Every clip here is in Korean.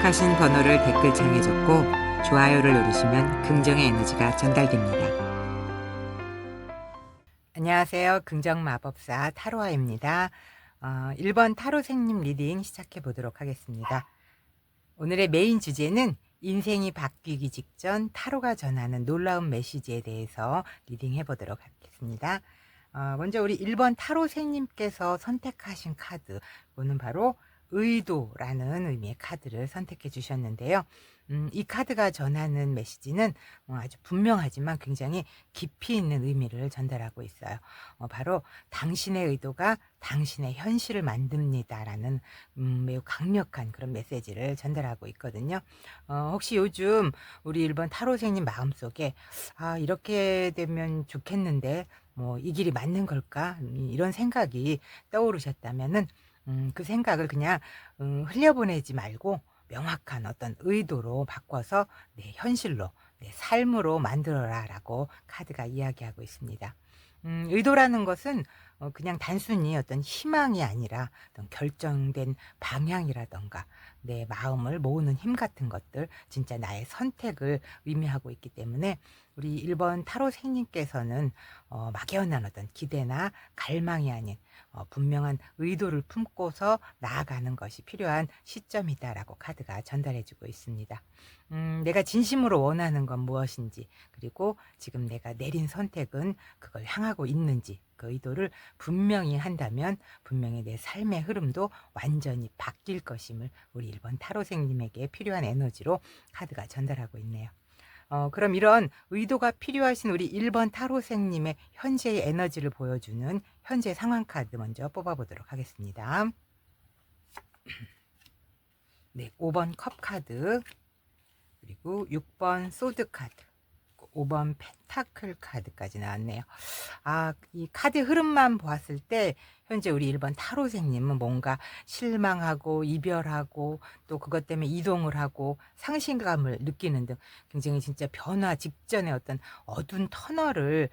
선택하신 번호를 댓글창에 적고 좋아요를 누르시면 긍정의 에너지가 전달됩니다. 안녕하세요. 긍정마법사 타로아입니다. 1번 타로생님 리딩 시작해 보도록 하겠습니다. 오늘의 메인 주제는 인생이 바뀌기 직전 타로가 전하는 놀라운 메시지에 대해서 리딩해 보도록 하겠습니다. 먼저 우리 1번 타로생님께서 선택하신 카드, 이거는 바로 의도라는 의미의 카드를 선택해 주셨는데요. 이 카드가 전하는 메시지는 아주 분명하지만 굉장히 깊이 있는 의미를 전달하고 있어요. 바로 당신의 의도가 당신의 현실을 만듭니다라는 매우 강력한 그런 메시지를 전달하고 있거든요. 혹시 요즘 우리 1번 타로생님 마음속에 이렇게 되면 좋겠는데 이 길이 맞는 걸까? 이런 생각이 떠오르셨다면은 그 생각을 그냥 흘려보내지 말고 명확한 어떤 의도로 바꿔서 내 현실로, 내 삶으로 만들어라라고 카드가 이야기하고 있습니다. 의도라는 것은 그냥 단순히 어떤 희망이 아니라 어떤 결정된 방향이라던가 내 마음을 모으는 힘 같은 것들, 진짜 나의 선택을 의미하고 있기 때문에 우리 1번 타로 생님께서는 막연한 어떤 기대나 갈망이 아닌 분명한 의도를 품고서 나아가는 것이 필요한 시점이다라고 카드가 전달해주고 있습니다. 내가 진심으로 원하는 건 무엇인지, 그리고 지금 내가 내린 선택은 그걸 향하고 있는지, 그 의도를 분명히 한다면 분명히 내 삶의 흐름도 완전히 바뀔 것임을 우리 1번 타로생님에게 필요한 에너지로 카드가 전달하고 있네요. 그럼 이런 의도가 필요하신 우리 1번 타로생님의 현재의 에너지를 보여주는 현재 상황 카드 먼저 뽑아보도록 하겠습니다. 네, 5번 컵 카드, 그리고 6번 소드 카드, 5번 펜타클 카드까지 나왔네요. 이 카드 흐름만 보았을 때 현재 우리 1번 타로생님은 뭔가 실망하고 이별하고 또 그것 때문에 이동을 하고 상실감을 느끼는 등 굉장히 진짜 변화 직전의 어떤 어두운 터널을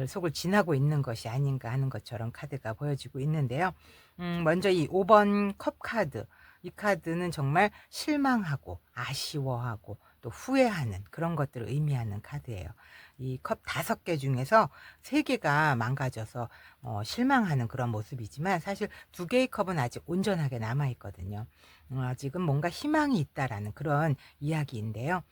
속을 지나고 있는 것이 아닌가 하는 것처럼 카드가 보여지고 있는데요. 먼저 이 5번 컵 카드, 이 카드는 정말 실망하고 아쉬워하고 또 후회하는 그런 것들을 의미하는 카드예요. 이 컵 5개 중에서 3개가 망가져서 실망하는 그런 모습이지만 사실 2개의 컵은 아직 온전하게 남아있거든요. 아직은 뭔가 희망이 있다라는 그런 이야기인데요.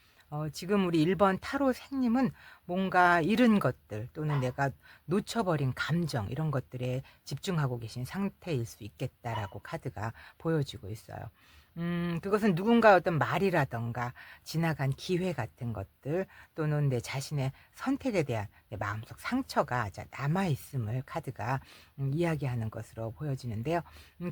지금 우리 1번 타로 생님은 뭔가 잃은 것들 또는 내가 놓쳐버린 감정, 이런 것들에 집중하고 계신 상태일 수 있겠다라고 카드가 보여지고 있어요. 그것은 누군가 어떤 말이라던가 지나간 기회 같은 것들 또는 내 자신의 선택에 대한 내 마음속 상처가 아직 남아있음을 카드가 이야기하는 것으로 보여지는데요.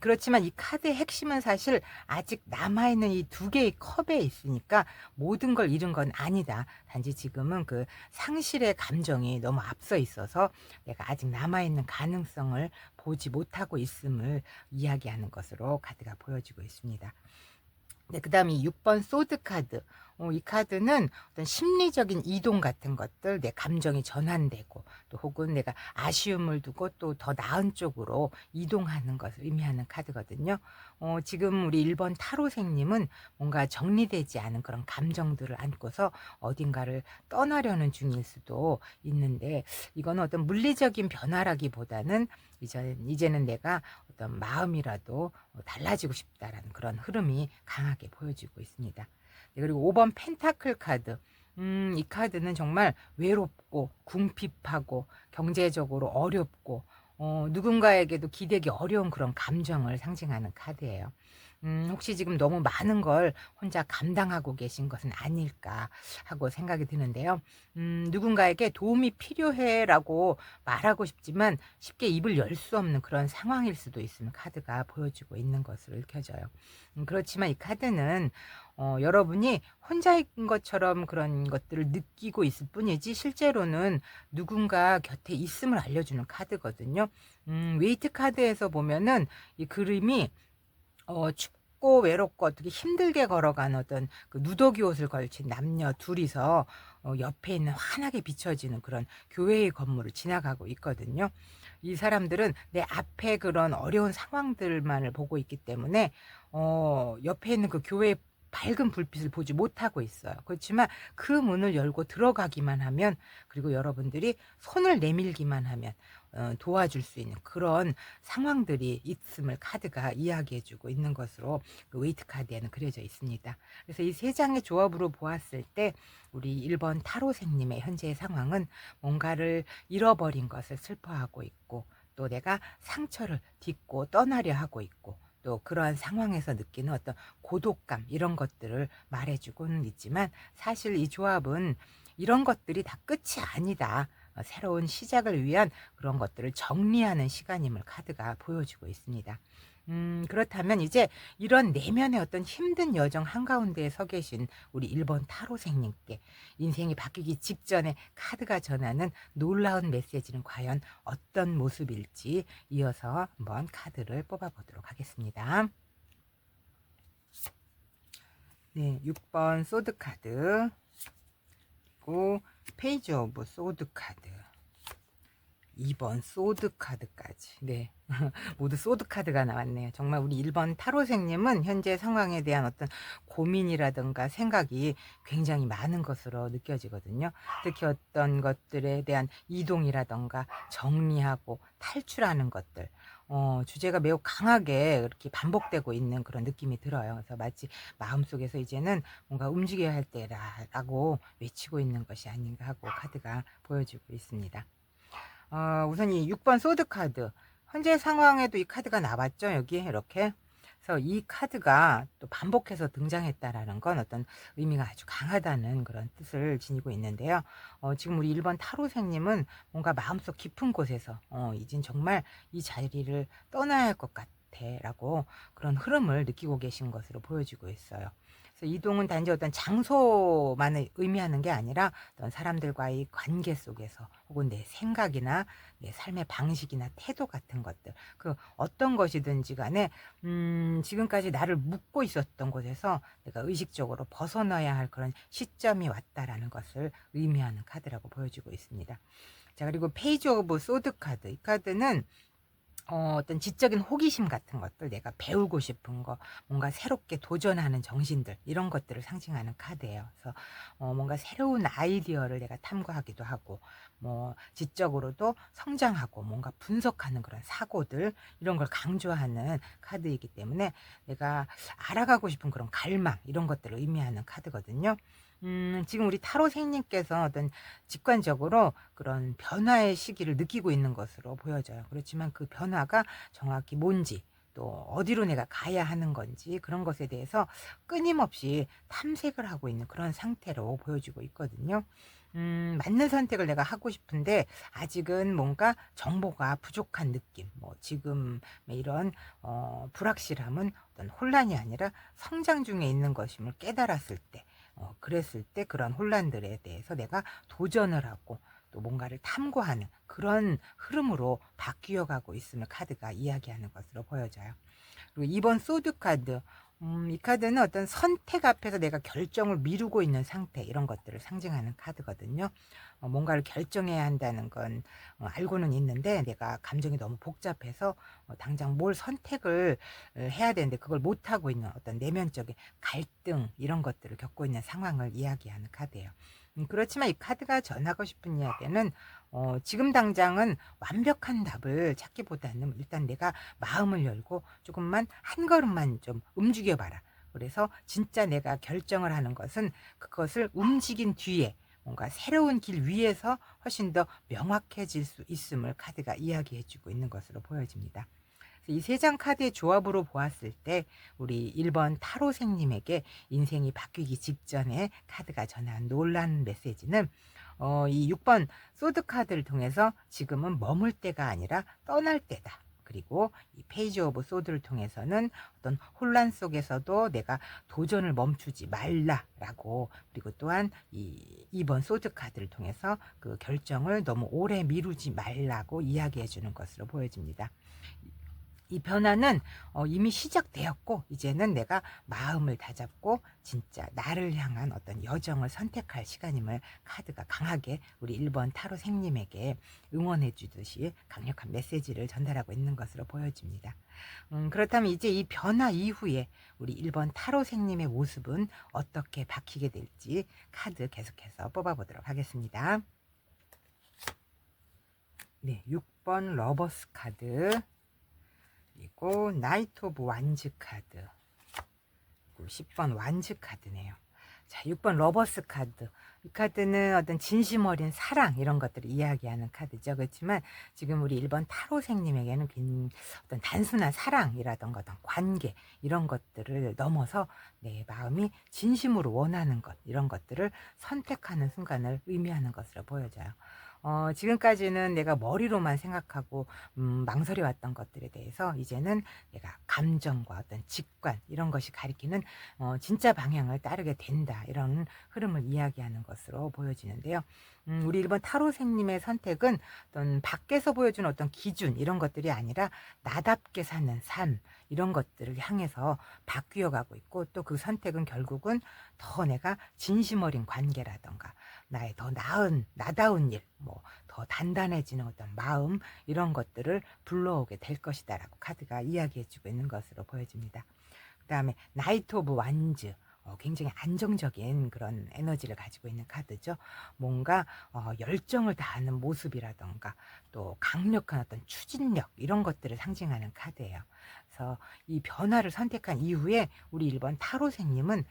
그렇지만 이 카드의 핵심은 사실 아직 남아있는 이 2개의 컵에 있으니까 모든 걸 잃은 건 아니다. 단지 지금은 그 상실의 감정이 너무 앞서 있어서 내가 아직 남아있는 가능성을 보지 못하고 있음을 이야기하는 것으로 카드가 보여지고 있습니다. 네, 그 다음에 6번 소드 카드. 이 카드는 어떤 심리적인 이동 같은 것들, 내 감정이 전환되고 또 혹은 내가 아쉬움을 두고 또 더 나은 쪽으로 이동하는 것을 의미하는 카드거든요. 지금 우리 1번 타로생님은 뭔가 정리되지 않은 그런 감정들을 안고서 어딘가를 떠나려는 중일 수도 있는데, 이거는 어떤 물리적인 변화라기보다는 이제는 내가 어떤 마음이라도 달라지고 싶다라는 그런 흐름이 강하게 보여지고 있습니다. 네, 그리고 5번 펜타클 카드. 이 카드는 정말 외롭고 궁핍하고 경제적으로 어렵고 누군가에게도 기대기 어려운 그런 감정을 상징하는 카드예요. 혹시 지금 너무 많은 걸 혼자 감당하고 계신 것은 아닐까 하고 생각이 드는데요. 누군가에게 도움이 필요해라고 말하고 싶지만 쉽게 입을 열 수 없는 그런 상황일 수도 있음을 카드가 보여주고 있는 것으로 읽혀져요. 그렇지만 이 카드는 여러분이 혼자인 것처럼 그런 것들을 느끼고 있을 뿐이지 실제로는 누군가 곁에 있음을 알려주는 카드거든요. 웨이트 카드에서 보면은 이 그림이 춥고 외롭고 어떻게 힘들게 걸어가는 어떤 그 누더기 옷을 걸친 남녀 둘이서 옆에 있는 환하게 비춰지는 그런 교회의 건물을 지나가고 있거든요. 이 사람들은 내 앞에 그런 어려운 상황들만을 보고 있기 때문에 옆에 있는 그 교회 밝은 불빛을 보지 못하고 있어요. 그렇지만 그 문을 열고 들어가기만 하면, 그리고 여러분들이 손을 내밀기만 하면 도와줄 수 있는 그런 상황들이 있음을 카드가 이야기해 주고 있는 것으로 그 웨이트 카드에는 그려져 있습니다. 그래서 이 세 장의 조합으로 보았을 때 우리 1번 타로생님의 현재의 상황은 뭔가를 잃어버린 것을 슬퍼하고 있고, 또 내가 상처를 딛고 떠나려 하고 있고, 또 그러한 상황에서 느끼는 어떤 고독감, 이런 것들을 말해주고는 있지만, 사실 이 조합은 이런 것들이 다 끝이 아니다, 새로운 시작을 위한 그런 것들을 정리하는 시간임을 카드가 보여주고 있습니다. 그렇다면 이제 이런 내면의 어떤 힘든 여정 한가운데에 서 계신 우리 1번 타로생님께 인생이 바뀌기 직전에 카드가 전하는 놀라운 메시지는 과연 어떤 모습일지 이어서 한번 카드를 뽑아보도록 하겠습니다. 네, 6번 소드 카드, 그리고 페이지 오브 소드 카드, 2번 소드 카드까지. 네. 모두 소드 카드가 나왔네요. 정말 우리 1번 타로생님은 현재 상황에 대한 어떤 고민이라든가 생각이 굉장히 많은 것으로 느껴지거든요. 특히 어떤 것들에 대한 이동이라든가 정리하고 탈출하는 것들, 주제가 매우 강하게 이렇게 반복되고 있는 그런 느낌이 들어요. 그래서 마치 마음속에서 이제는 뭔가 움직여야 할 때라고 외치고 있는 것이 아닌가 하고 카드가 보여주고 있습니다. 우선 이 6번 소드 카드, 현재 상황에도 이 카드가 나왔죠, 여기 이렇게. 그래서 이 카드가 또 반복해서 등장했다라는 건 어떤 의미가 아주 강하다는 그런 뜻을 지니고 있는데요. 지금 우리 1번 타로생님은 뭔가 마음속 깊은 곳에서 이젠 정말 이 자리를 떠나야 할 것 같아 라고 그런 흐름을 느끼고 계신 것으로 보여지고 있어요. 그래서 이동은 단지 어떤 장소만을 의미하는 게 아니라 어떤 사람들과의 관계 속에서, 혹은 내 생각이나 내 삶의 방식이나 태도 같은 것들, 그 어떤 것이든지 간에 지금까지 나를 묶고 있었던 곳에서 내가 의식적으로 벗어나야 할 그런 시점이 왔다라는 것을 의미하는 카드라고 보여지고 있습니다. 자, 그리고 페이지 오브 소드 카드, 이 카드는 어떤 지적인 호기심 같은 것들, 내가 배우고 싶은 거, 뭔가 새롭게 도전하는 정신들, 이런 것들을 상징하는 카드예요. 그래서 뭔가 새로운 아이디어를 내가 탐구하기도 하고, 뭐 지적으로도 성장하고 뭔가 분석하는 그런 사고들, 이런 걸 강조하는 카드이기 때문에 내가 알아가고 싶은 그런 갈망, 이런 것들을 의미하는 카드거든요. 지금 우리 타로생님께서 어떤 직관적으로 그런 변화의 시기를 느끼고 있는 것으로 보여져요. 그렇지만 그 변화가 정확히 뭔지, 또 어디로 내가 가야 하는 건지, 그런 것에 대해서 끊임없이 탐색을 하고 있는 그런 상태로 보여지고 있거든요. 맞는 선택을 내가 하고 싶은데 아직은 뭔가 정보가 부족한 느낌, 뭐 지금의 이런 불확실함은 어떤 혼란이 아니라 성장 중에 있는 것임을 깨달았을 때, 그랬을 때 그런 혼란들에 대해서 내가 도전을 하고 또 뭔가를 탐구하는 그런 흐름으로 바뀌어 가고 있음을 카드가 이야기하는 것으로 보여져요. 그리고 2번 소드 카드, 이 카드는 어떤 선택 앞에서 내가 결정을 미루고 있는 상태, 이런 것들을 상징하는 카드거든요. 뭔가를 결정해야 한다는 건 알고는 있는데 내가 감정이 너무 복잡해서 당장 뭘 선택을 해야 되는데 그걸 못하고 있는 어떤 내면적인 갈등, 이런 것들을 겪고 있는 상황을 이야기하는 카드예요. 그렇지만 이 카드가 전하고 싶은 이야기는 지금 당장은 완벽한 답을 찾기보다는 일단 내가 마음을 열고 조금만 한 걸음만 좀 움직여 봐라. 그래서 진짜 내가 결정을 하는 것은 그것을 움직인 뒤에 뭔가 새로운 길 위에서 훨씬 더 명확해질 수 있음을 카드가 이야기해 주고 있는 것으로 보여집니다. 이 세 장 카드의 조합으로 보았을 때 우리 1번 타로생님에게 인생이 바뀌기 직전에 카드가 전한 놀라운 메시지는 이 6번 소드 카드를 통해서 지금은 머물 때가 아니라 떠날 때다. 그리고 이 페이지 오브 소드를 통해서는 어떤 혼란 속에서도 내가 도전을 멈추지 말라라고, 그리고 또한 이 2번 소드 카드를 통해서 그 결정을 너무 오래 미루지 말라고 이야기해 주는 것으로 보여집니다. 이 변화는 이미 시작되었고 이제는 내가 마음을 다잡고 진짜 나를 향한 어떤 여정을 선택할 시간임을 카드가 강하게 우리 1번 타로생님에게 응원해 주듯이 강력한 메시지를 전달하고 있는 것으로 보여집니다. 그렇다면 이제 이 변화 이후에 우리 1번 타로생님의 모습은 어떻게 바뀌게 될지 카드 계속해서 뽑아보도록 하겠습니다. 네, 6번 러버스 카드, 그리고 나이트 오브 완즈 카드, 그리고 10번 완즈 카드네요. 자, 6번 러버스 카드. 이 카드는 어떤 진심 어린 사랑 이런 것들을 이야기하는 카드죠. 그렇지만 지금 우리 1번 타로생님에게는 어떤 단순한 사랑이라던가 어떤 관계 이런 것들을 넘어서 내 마음이 진심으로 원하는 것 이런 것들을 선택하는 순간을 의미하는 것으로 보여져요. 지금까지는 내가 머리로만 생각하고 망설여왔던 것들에 대해서 이제는 내가 감정과 어떤 직관 이런 것이 가리키는 진짜 방향을 따르게 된다 이런 흐름을 이야기하는 것으로 보여지는데요. 우리 1번 타로생님의 선택은 어떤 밖에서 보여주는 어떤 기준 이런 것들이 아니라 나답게 사는 삶 이런 것들을 향해서 바뀌어 가고 있고 또 그 선택은 결국은 더 내가 진심 어린 관계라던가 나의 더 나은 나다운 일, 뭐 더 단단해지는 어떤 마음 이런 것들을 불러오게 될 것이다라고 카드가 이야기해주고 있는 것으로 보여집니다. 그 다음에 나이트 오브 완즈, 굉장히 안정적인 그런 에너지를 가지고 있는 카드죠. 뭔가 열정을 다하는 모습이라던가 또 강력한 어떤 추진력 이런 것들을 상징하는 카드예요. 그래서 이 변화를 선택한 이후에 우리 1번 타로생님은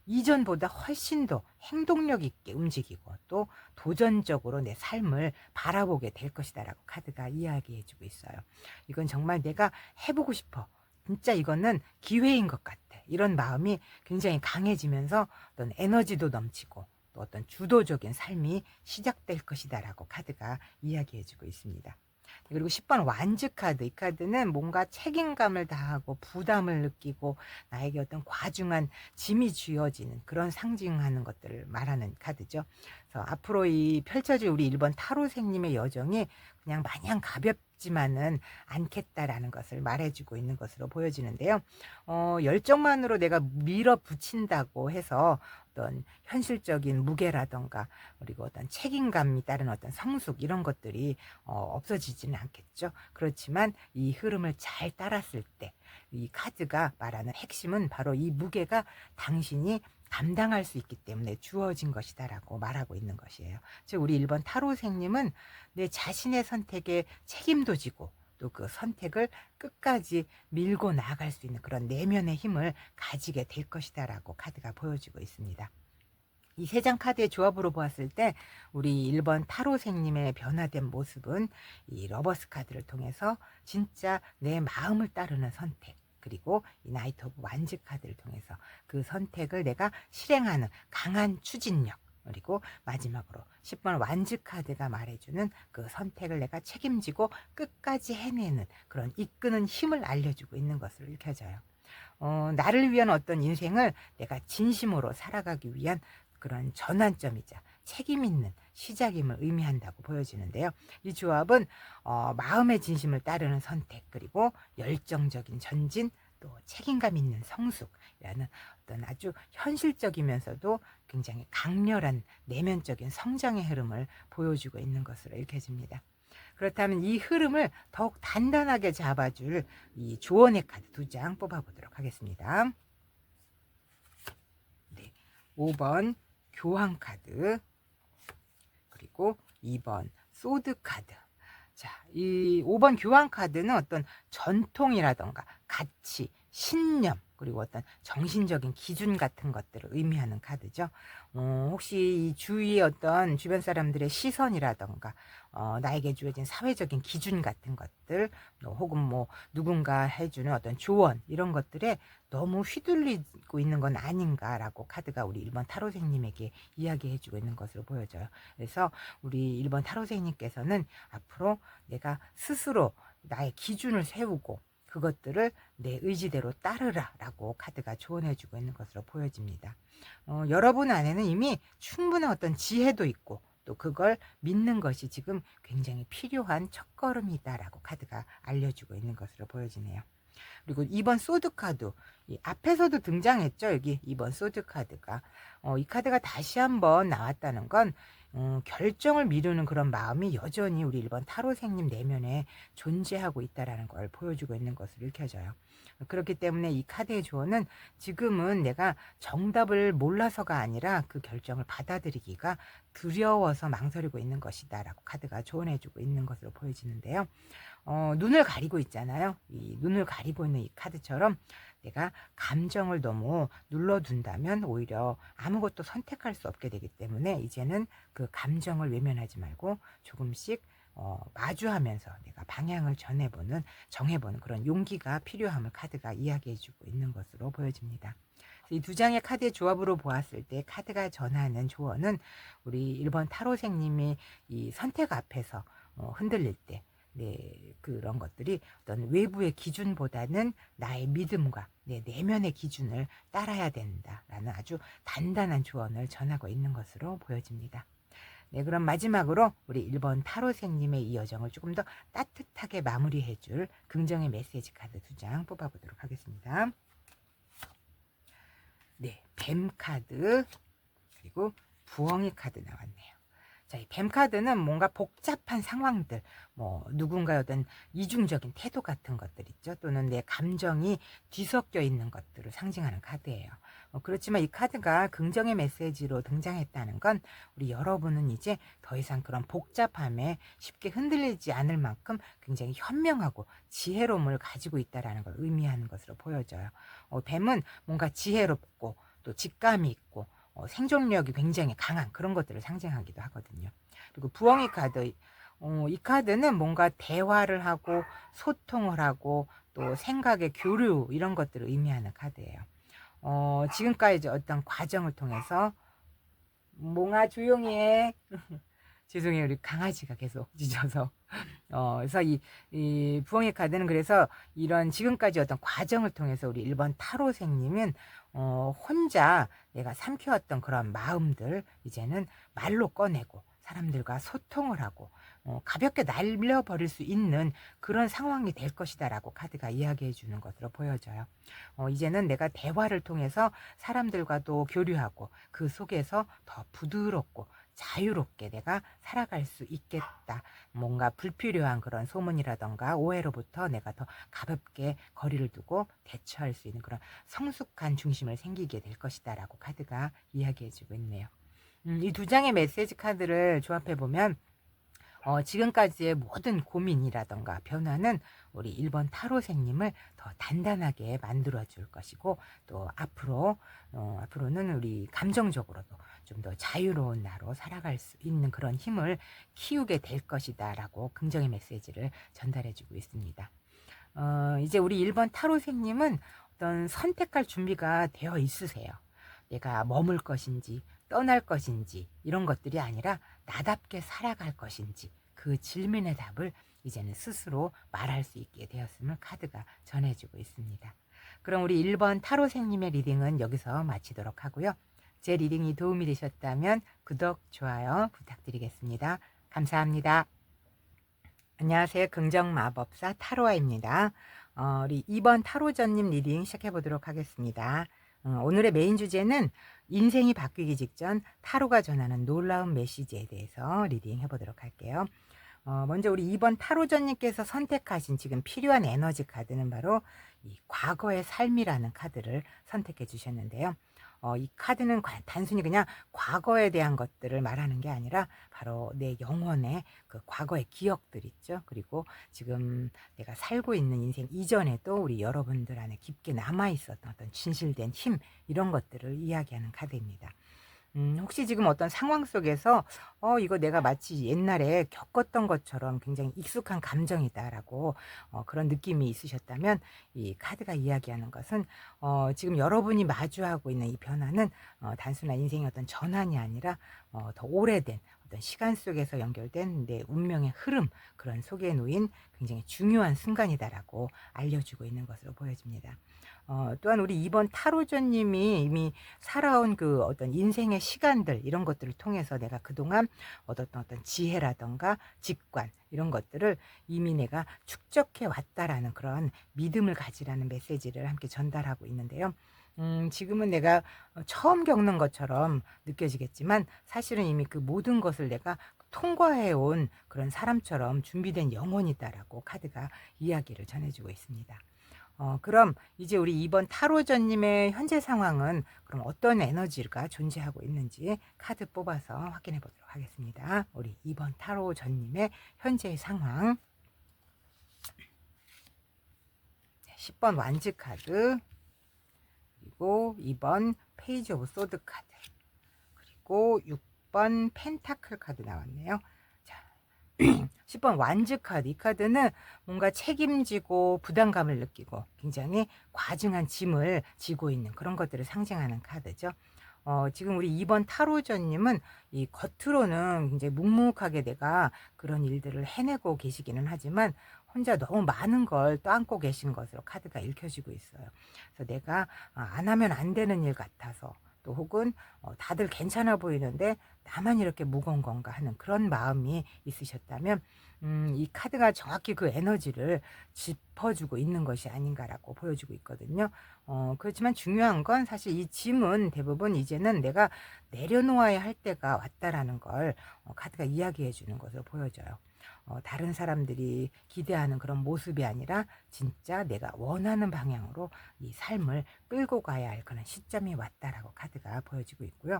이전보다 훨씬 더 행동력 있게 움직이고 또 도전적으로 내 삶을 바라보게 될 것이다라고 카드가 이야기해주고 있어요. 이건 정말 내가 해보고 싶어. 진짜 이거는 기회인 것 같아. 이런 마음이 굉장히 강해지면서 어떤 에너지도 넘치고 또 어떤 주도적인 삶이 시작될 것이다라고 카드가 이야기해주고 있습니다. 그리고 10번 완즈 카드. 이 카드는 뭔가 책임감을 다하고 부담을 느끼고 나에게 어떤 과중한 짐이 쥐어지는 그런 상징하는 것들을 말하는 카드죠. 그래서 앞으로 이 펼쳐질 우리 1번 타로생님의 여정이 그냥 마냥 가볍지만은 않겠다라는 것을 말해주고 있는 것으로 보여지는데요. 열정만으로 내가 밀어붙인다고 해서 어떤 현실적인 무게라던가 그리고 어떤 책임감이 따른 어떤 성숙 이런 것들이 없어지지는 않겠죠. 그렇지만 이 흐름을 잘 따랐을 때 이 카드가 말하는 핵심은 바로 이 무게가 당신이 감당할 수 있기 때문에 주어진 것이다라고 말하고 있는 것이에요. 즉 우리 1번 타로생님은 내 자신의 선택에 책임도 지고 또 그 선택을 끝까지 밀고 나아갈 수 있는 그런 내면의 힘을 가지게 될 것이다라고 카드가 보여주고 있습니다. 이 세 장 카드의 조합으로 보았을 때 우리 1번 타로생님의 변화된 모습은 이 러버스 카드를 통해서 진짜 내 마음을 따르는 선택 그리고 이 나이트 오브 완즈 카드를 통해서 그 선택을 내가 실행하는 강한 추진력 그리고 마지막으로 10번 완즈 카드가 말해주는 그 선택을 내가 책임지고 끝까지 해내는 그런 이끄는 힘을 알려주고 있는 것으로 읽혀져요. 나를 위한 어떤 인생을 내가 진심으로 살아가기 위한 그런 전환점이자 책임 있는 시작임을 의미한다고 보여지는데요. 이 조합은 마음의 진심을 따르는 선택 그리고 열정적인 전진 또 책임감 있는 성숙이라는 어떤 아주 현실적이면서도 굉장히 강렬한 내면적인 성장의 흐름을 보여주고 있는 것으로 읽혀집니다. 그렇다면 이 흐름을 더욱 단단하게 잡아줄 이 조언의 카드 2장 뽑아보도록 하겠습니다. 네, 5번 교황 카드 그리고 2번 소드 카드. 자, 이 5번 교황 카드는 어떤 전통이라던가 가치, 신념 그리고 어떤 정신적인 기준 같은 것들을 의미하는 카드죠. 혹시 이 주위의 어떤 주변 사람들의 시선이라던가 나에게 주어진 사회적인 기준 같은 것들 혹은 뭐 누군가 해주는 어떤 조언 이런 것들에 너무 휘둘리고 있는 건 아닌가라고 카드가 우리 1번 타로생님에게 이야기해주고 있는 것으로 보여져요. 그래서 우리 1번 타로생님께서는 앞으로 내가 스스로 나의 기준을 세우고 그것들을 내 의지대로 따르라 라고 카드가 조언해주고 있는 것으로 보여집니다. 여러분 안에는 이미 충분한 어떤 지혜도 있고 또 그걸 믿는 것이 지금 굉장히 필요한 첫걸음이다라고 카드가 알려주고 있는 것으로 보여지네요. 그리고 2번 소드 카드, 이 앞에서도 등장했죠. 여기 2번 소드 카드가 이 카드가 다시 한번 나왔다는 건 결정을 미루는 그런 마음이 여전히 우리 1번 타로생님 내면에 존재하고 있다라는 걸 보여주고 있는 것으로 읽혀져요. 그렇기 때문에 이 카드의 조언은 지금은 내가 정답을 몰라서가 아니라 그 결정을 받아들이기가 두려워서 망설이고 있는 것이다 라고 카드가 조언해주고 있는 것으로 보여지는데요. 눈을 가리고 있잖아요. 이 눈을 가리고 있는 이 카드처럼 내가 감정을 너무 눌러둔다면 오히려 아무것도 선택할 수 없게 되기 때문에 이제는 그 감정을 외면하지 말고 조금씩 마주하면서 내가 방향을 정해보는 그런 용기가 필요함을 카드가 이야기해주고 있는 것으로 보여집니다. 이 두 장의 카드의 조합으로 보았을 때 카드가 전하는 조언은 우리 1번 타로생님이 이 선택 앞에서 흔들릴 때 네, 그런 것들이 어떤 외부의 기준보다는 나의 믿음과 내 내면의 기준을 따라야 된다라는 아주 단단한 조언을 전하고 있는 것으로 보여집니다. 네, 그럼 마지막으로 우리 1번 타로생님의 이 여정을 조금 더 따뜻하게 마무리해줄 긍정의 메시지 카드 2장 뽑아보도록 하겠습니다. 네, 뱀 카드 그리고 부엉이 카드 나왔네요. 자, 이 뱀 카드는 뭔가 복잡한 상황들, 뭐 누군가의 어떤 이중적인 태도 같은 것들 있죠. 또는 내 감정이 뒤섞여 있는 것들을 상징하는 카드예요. 그렇지만 이 카드가 긍정의 메시지로 등장했다는 건 우리 여러분은 이제 더 이상 그런 복잡함에 쉽게 흔들리지 않을 만큼 굉장히 현명하고 지혜로움을 가지고 있다는 걸 의미하는 것으로 보여져요. 뱀은 뭔가 지혜롭고 또 직감이 있고 생존력이 굉장히 강한 그런 것들을 상징하기도 하거든요. 그리고 부엉이 카드, 이 카드는 뭔가 대화를 하고 소통을 하고 또 생각의 교류 이런 것들을 의미하는 카드예요. 지금까지 어떤 과정을 통해서 몽아 조용히 해. 죄송해요. 우리 강아지가 계속 짖어서. 그래서 이 부엉이 카드는 그래서 이런 지금까지 어떤 과정을 통해서 우리 1번 타로생님은 혼자 내가 삼켜왔던 그런 마음들 이제는 말로 꺼내고 사람들과 소통을 하고 가볍게 날려버릴 수 있는 그런 상황이 될 것이다라고 카드가 이야기해 주는 것으로 보여져요. 이제는 내가 대화를 통해서 사람들과도 교류하고 그 속에서 더 부드럽고 자유롭게 내가 살아갈 수 있겠다. 뭔가 불필요한 그런 소문이라던가 오해로부터 내가 더 가볍게 거리를 두고 대처할 수 있는 그런 성숙한 중심을 생기게 될 것이다 라고 카드가 이야기해주고 있네요. 이 두 장의 메시지 카드를 조합해보면 지금까지의 모든 고민이라던가 변화는 우리 1번 타로생님을 더 단단하게 만들어 줄 것이고 또 앞으로는 우리 감정적으로도 좀 더 자유로운 나로 살아갈 수 있는 그런 힘을 키우게 될 것이다 라고 긍정의 메시지를 전달해 주고 있습니다. 이제 우리 1번 타로생님은 어떤 선택할 준비가 되어 있으세요. 내가 머물 것인지 떠날 것인지 이런 것들이 아니라 나답게 살아갈 것인지 그 질문의 답을 이제는 스스로 말할 수 있게 되었음을 카드가 전해주고 있습니다. 그럼 우리 1번 타로생님의 리딩은 여기서 마치도록 하고요. 제 리딩이 도움이 되셨다면 구독, 좋아요 부탁드리겠습니다. 감사합니다. 안녕하세요. 긍정마법사 타로아입니다. 우리 2번 타로전님 리딩 시작해보도록 하겠습니다. 오늘의 메인 주제는 인생이 바뀌기 직전 타로가 전하는 놀라운 메시지에 대해서 리딩 해보도록 할게요. 먼저 우리 2번 타로전님께서 선택하신 지금 필요한 에너지 카드는 바로 이 과거의 삶이라는 카드를 선택해 주셨는데요. 이 카드는 단순히 그냥 과거에 대한 것들을 말하는 게 아니라 바로 내 영혼의 그 과거의 기억들 있죠. 그리고 지금 내가 살고 있는 인생 이전에도 우리 여러분들 안에 깊게 남아있었던 어떤 진실된 힘 이런 것들을 이야기하는 카드입니다. 혹시 지금 어떤 상황 속에서 이거 내가 마치 옛날에 겪었던 것처럼 굉장히 익숙한 감정이다라고 그런 느낌이 있으셨다면 이 카드가 이야기하는 것은 지금 여러분이 마주하고 있는 이 변화는 단순한 인생의 어떤 전환이 아니라 더 오래된 어떤 시간 속에서 연결된 내 운명의 흐름, 그런 속에 놓인 굉장히 중요한 순간이다라고 알려주고 있는 것으로 보여집니다. 또한 우리 2번 타로전님이 이미 살아온 그 어떤 인생의 시간들, 이런 것들을 통해서 내가 그동안 얻었던 어떤 지혜라던가 직관, 이런 것들을 이미 내가 축적해 왔다라는 그런 믿음을 가지라는 메시지를 함께 전달하고 있는데요. 지금은 내가 처음 겪는 것처럼 느껴지겠지만, 사실은 이미 그 모든 것을 내가 통과해 온 그런 사람처럼 준비된 영혼이다라고 카드가 이야기를 전해주고 있습니다. 그럼 이제 우리 2번 타로전님의 현재 상황은 그럼 어떤 에너지가 존재하고 있는지 카드 뽑아서 확인해 보도록 하겠습니다. 우리 2번 타로전님의 현재의 상황. 10번 완즈 카드, 그리고 2번 페이지 오브 소드 카드, 그리고 6번 펜타클 카드 나왔네요. 자, 10번 완즈 카드. 이 카드는 뭔가 책임지고 부담감을 느끼고 굉장히 과중한 짐을 지고 있는 그런 것들을 상징하는 카드죠. 지금 우리 2번 타로전님은 이 겉으로는 굉장히 묵묵하게 내가 그런 일들을 해내고 계시기는 하지만 혼자 너무 많은 걸 떠안고 계신 것으로 카드가 읽혀지고 있어요. 그래서 내가 안 하면 안 되는 일 같아서, 또 혹은 다들 괜찮아 보이는데 나만 이렇게 무거운 건가 하는 그런 마음이 있으셨다면, 이 카드가 정확히 그 에너지를 짚어주고 있는 것이 아닌가라고 보여주고 있거든요. 그렇지만 중요한 건 사실 이 짐은 대부분 이제는 내가 내려놓아야 할 때가 왔다라는 걸 카드가 이야기해 주는 것으로 보여져요. 다른 사람들이 기대하는 그런 모습이 아니라 진짜 내가 원하는 방향으로 이 삶을 끌고 가야 할 그런 시점이 왔다라고 카드가 보여지고 있고요.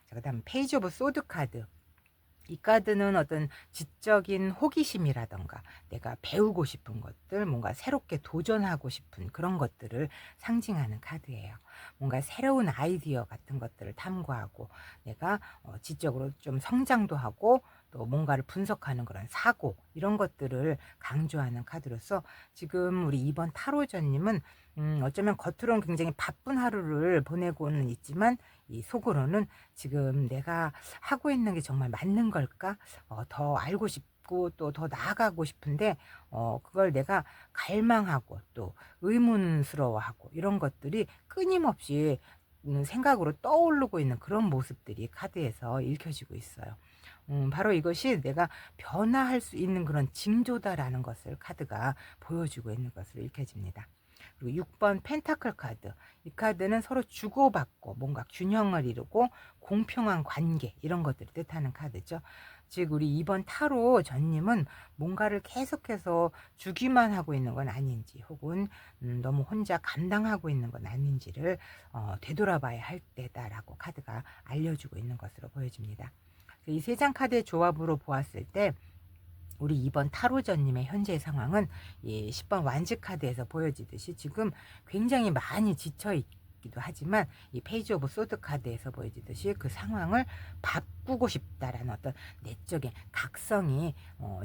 자, 그다음 페이지 오브 소드 카드. 이 카드는 어떤 지적인 호기심이라던가 내가 배우고 싶은 것들, 뭔가 새롭게 도전하고 싶은 그런 것들을 상징하는 카드예요. 뭔가 새로운 아이디어 같은 것들을 탐구하고 내가 지적으로 좀 성장도 하고 또 뭔가를 분석하는 그런 사고, 이런 것들을 강조하는 카드로서 지금 우리 2번 타로전님은 어쩌면 겉으로는 굉장히 바쁜 하루를 보내고는 있지만 이 속으로는 지금 내가 하고 있는 게 정말 맞는 걸까? 더 알고 싶고 또 더 나아가고 싶은데 그걸 내가 갈망하고 또 의문스러워하고 이런 것들이 끊임없이 생각으로 떠오르고 있는 그런 모습들이 카드에서 읽혀지고 있어요. 바로 이것이 내가 변화할 수 있는 그런 징조다라는 것을 카드가 보여주고 있는 것으로 읽혀집니다. 그리고 6번 펜타클 카드. 이 카드는 서로 주고받고 뭔가 균형을 이루고 공평한 관계, 이런 것들을 뜻하는 카드죠. 즉 우리 2번 타로 전님은 뭔가를 계속해서 주기만 하고 있는 건 아닌지, 혹은 너무 혼자 감당하고 있는 건 아닌지를 되돌아봐야 할 때다라고 카드가 알려주고 있는 것으로 보여집니다. 이 세 장 카드의 조합으로 보았을 때 우리 2번 타로전님의 현재 상황은 이 10번 완즈 카드에서 보여지듯이 지금 굉장히 많이 지쳐 있기도 하지만 이 페이지 오브 소드 카드에서 보여지듯이 그 상황을 바꾸고 싶다라는 어떤 내적인 각성이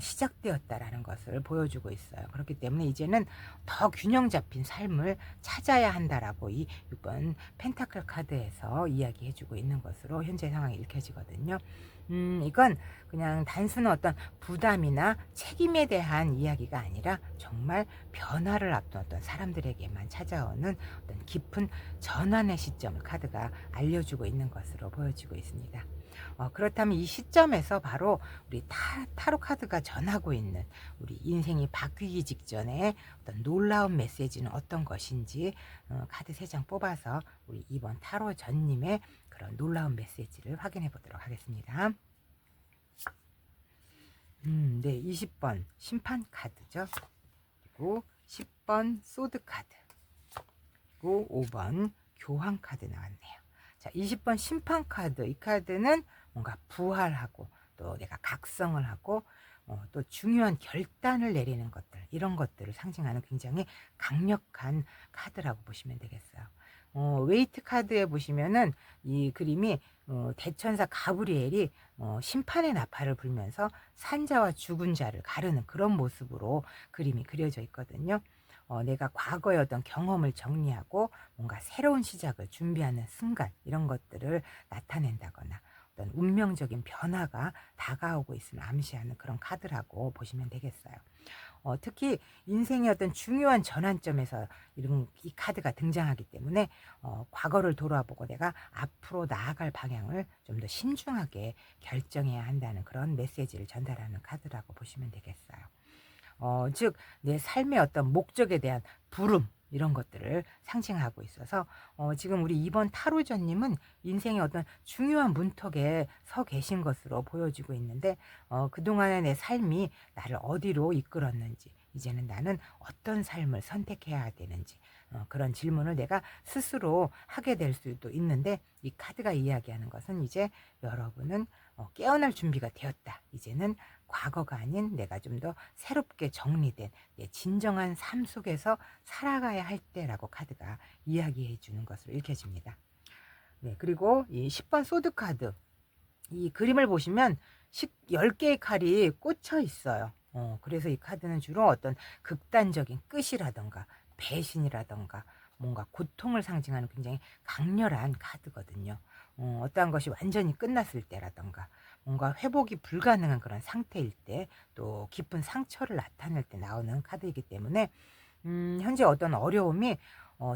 시작되었다라는 것을 보여주고 있어요. 그렇기 때문에 이제는 더 균형 잡힌 삶을 찾아야 한다라고 이 6번 펜타클 카드에서 이야기해주고 있는 것으로 현재 상황이 읽혀지거든요. 이건 그냥 단순한 어떤 부담이나 책임에 대한 이야기가 아니라 정말 변화를 앞둔 어떤 사람들에게만 찾아오는 어떤 깊은 전환의 시점을 카드가 알려주고 있는 것으로 보여지고 있습니다. 그렇다면 이 시점에서 바로 우리 타로 카드가 전하고 있는 우리 인생이 바뀌기 직전에 어떤 놀라운 메시지는 어떤 것인지 카드 3장 뽑아서 우리 2번 타로 전님의 그런 놀라운 메시지를 확인해 보도록 하겠습니다. 네, 20번 심판 카드죠. 그리고 10번 소드 카드, 그리고 5번 교황 카드 나왔네요. 자, 20번 심판 카드. 이 카드는 뭔가 부활하고 또 내가 각성을 하고 또 중요한 결단을 내리는 것들, 이런 것들을 상징하는 굉장히 강력한 카드라고 보시면 되겠어요. 웨이트 카드에 보시면은 이 그림이 대천사 가브리엘이 심판의 나팔을 불면서 산자와 죽은 자를 가르는 그런 모습으로 그림이 그려져 있거든요. 내가 과거의 어떤 경험을 정리하고 뭔가 새로운 시작을 준비하는 순간, 이런 것들을 나타낸다거나 어떤 운명적인 변화가 다가오고 있음을 암시하는 그런 카드라고 보시면 되겠어요. 특히 인생의 어떤 중요한 전환점에서 이 카드가 등장하기 때문에 과거를 돌아보고 내가 앞으로 나아갈 방향을 좀 더 신중하게 결정해야 한다는 그런 메시지를 전달하는 카드라고 보시면 되겠어요. 즉 내 삶의 어떤 목적에 대한 부름 이런 것들을 상징하고 있어서 지금 우리 2번 타로전님은 인생의 어떤 중요한 문턱에 서 계신 것으로 보여지고 있는데 그동안의 내 삶이 나를 어디로 이끌었는지 이제는 나는 어떤 삶을 선택해야 되는지 그런 질문을 내가 스스로 하게 될 수도 있는데 이 카드가 이야기하는 것은 이제 여러분은 깨어날 준비가 되었다. 이제는 과거가 아닌 내가 좀 더 새롭게 정리된 내 진정한 삶 속에서 살아가야 할 때라고 카드가 이야기해 주는 것으로 읽혀집니다. 네, 그리고 이 10번 소드 카드 이 그림을 보시면 10개의 칼이 꽂혀 있어요. 그래서 이 카드는 주로 어떤 극단적인 끝이라던가 배신이라던가 뭔가 고통을 상징하는 굉장히 강렬한 카드거든요. 어떠한 것이 완전히 끝났을 때라던가 뭔가 회복이 불가능한 그런 상태일 때 또 깊은 상처를 나타낼 때 나오는 카드이기 때문에 현재 어떤 어려움이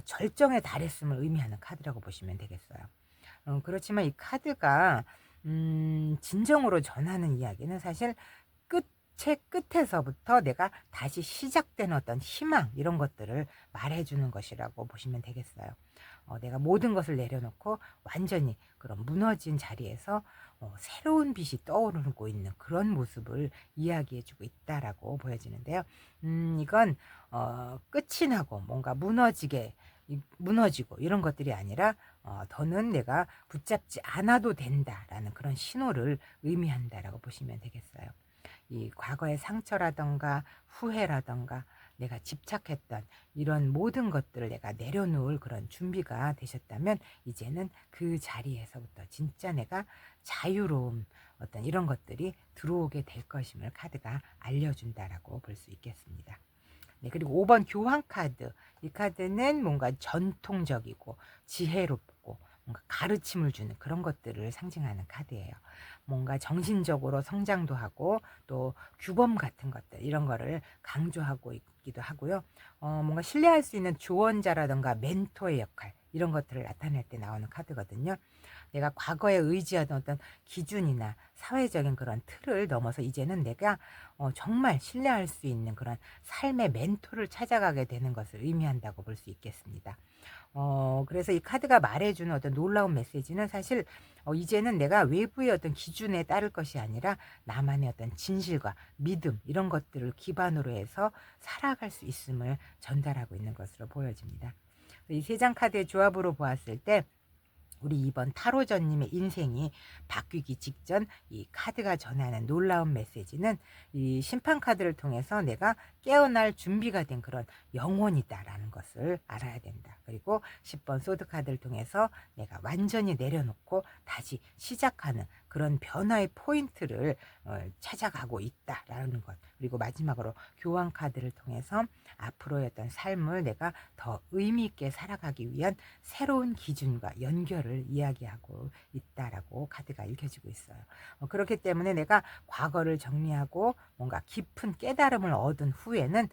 절정에 달했음을 의미하는 카드라고 보시면 되겠어요. 그렇지만 이 카드가 진정으로 전하는 이야기는 사실 끝의 끝에서부터 내가 다시 시작되는 어떤 희망 이런 것들을 말해주는 것이라고 보시면 되겠어요. 내가 모든 것을 내려놓고 완전히 그런 무너진 자리에서 새로운 빛이 떠오르고 있는 그런 모습을 이야기해주고 있다라고 보여지는데요. 이건 끝이 나고 뭔가 무너지고 이런 것들이 아니라 더는 내가 붙잡지 않아도 된다라는 그런 신호를 의미한다라고 보시면 되겠어요. 이 과거의 상처라던가 후회라던가 내가 집착했던 이런 모든 것들을 내가 내려놓을 그런 준비가 되셨다면 이제는 그 자리에서부터 진짜 내가 자유로움 어떤 이런 것들이 들어오게 될 것임을 카드가 알려준다라고 볼 수 있겠습니다. 네, 그리고 5번 교환 카드. 이 카드는 뭔가 전통적이고 지혜롭고 뭔가 가르침을 주는 그런 것들을 상징하는 카드예요. 뭔가 정신적으로 성장도 하고 또 규범 같은 것들 이런 거를 강조하고 있기도 하고요. 뭔가 신뢰할 수 있는 조언자라든가 멘토의 역할 이런 것들을 나타낼 때 나오는 카드거든요. 내가 과거에 의지하던 어떤 기준이나 사회적인 그런 틀을 넘어서 이제는 내가 정말 신뢰할 수 있는 그런 삶의 멘토를 찾아가게 되는 것을 의미한다고 볼 수 있겠습니다. 그래서 이 카드가 말해주는 어떤 놀라운 메시지는 사실 이제는 내가 외부의 어떤 기준에 따를 것이 아니라 나만의 어떤 진실과 믿음 이런 것들을 기반으로 해서 살아갈 수 있음을 전달하고 있는 것으로 보여집니다. 이 세 장 카드의 조합으로 보았을 때 우리 이번 타로전님의 인생이 바뀌기 직전 이 카드가 전하는 놀라운 메시지는 이 심판 카드를 통해서 내가 깨어날 준비가 된 그런 영혼이다라는 것을 알아야 된다. 그리고 10번 소드 카드를 통해서 내가 완전히 내려놓고 다시 시작하는 그런 변화의 포인트를 찾아가고 있다라는 것. 그리고 마지막으로 교환 카드를 통해서 앞으로의 어떤 삶을 내가 더 의미 있게 살아가기 위한 새로운 기준과 연결을 이야기하고 있다라고 카드가 읽혀지고 있어요. 그렇기 때문에 내가 과거를 정리하고 뭔가 깊은 깨달음을 얻은 후에는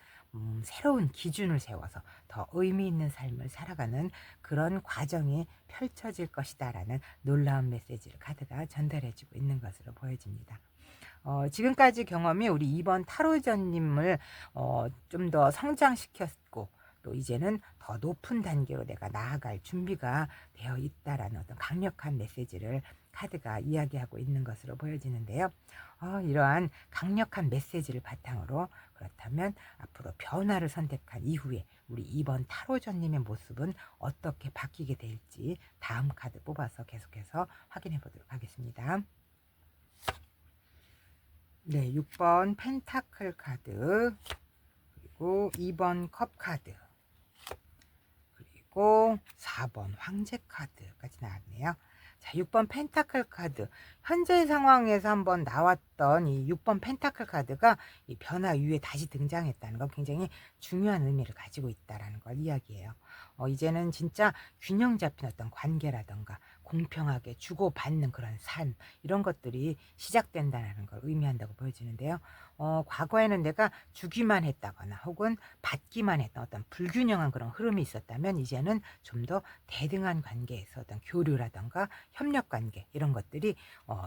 새로운 기준을 세워서 더 의미 있는 삶을 살아가는 그런 과정이 펼쳐질 것이다라는 놀라운 메시지를 카드가 전달해주고 있는 것으로 보여집니다. 지금까지 경험이 우리 2번 타로전님을 좀 더 성장시켰고 또 이제는 더 높은 단계로 내가 나아갈 준비가 되어 있다라는 어떤 강력한 메시지를 카드가 이야기하고 있는 것으로 보여지는데요. 이러한 강력한 메시지를 바탕으로 그렇다면 앞으로 변화를 선택한 이후에 우리 2번 타로전님의 모습은 어떻게 바뀌게 될지 다음 카드 뽑아서 계속해서 확인해 보도록 하겠습니다. 네, 6번 펜타클 카드, 그리고 2번 컵 카드, 그리고 4번 황제 카드까지 나왔네요. 자, 6번 펜타클 카드. 현재 상황에서 한번 없던 이 6번 펜타클 카드가 이 변화 이후에 다시 등장했다는 건 굉장히 중요한 의미를 가지고 있다라는 걸 이야기해요. 이제는 진짜 균형 잡힌 어떤 관계라던가 공평하게 주고받는 그런 삶, 이런 것들이 시작된다는 걸 의미한다고 보여지는데요. 과거에는 내가 주기만 했다거나 혹은 받기만 했던 어떤 불균형한 그런 흐름이 있었다면, 이제는 좀 더 대등한 관계에서 어떤 교류라던가 협력 관계, 이런 것들이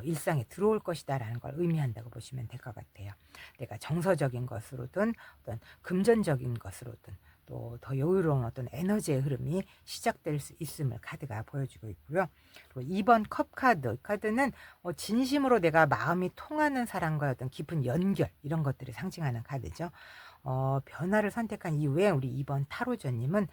일상에 들어올 것이다라는 걸 의미한다고 보시면 될 것 같아요. 내가 정서적인 것으로든 어떤 금전적인 것으로든 또 더 여유로운 어떤 에너지의 흐름이 시작될 수 있음을 카드가 보여주고 있고요. 그리고 2번 컵 카드, 이 카드는 진심으로 내가 마음이 통하는 사람과의 어떤 깊은 연결, 이런 것들을 상징하는 카드죠. 변화를 선택한 이후에 우리 2번 타로저님은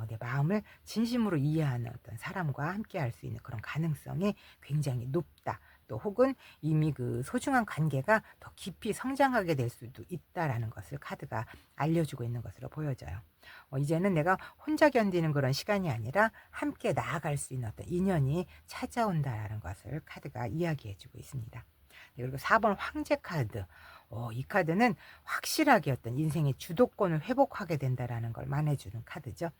내 마음을 진심으로 이해하는 어떤 사람과 함께 할 수 있는 그런 가능성이 굉장히 높다. 또 혹은 이미 그 소중한 관계가 더 깊이 성장하게 될 수도 있다라는 것을 카드가 알려주고 있는 것으로 보여져요. 이제는 내가 혼자 견디는 그런 시간이 아니라 함께 나아갈 수 있는 어떤 인연이 찾아온다라는 것을 카드가 이야기해주고 있습니다. 네, 그리고 4번 황제 카드. 이 카드는 확실하게 어떤 인생의 주도권을 회복하게 된다라는 걸 말해주는 카드죠.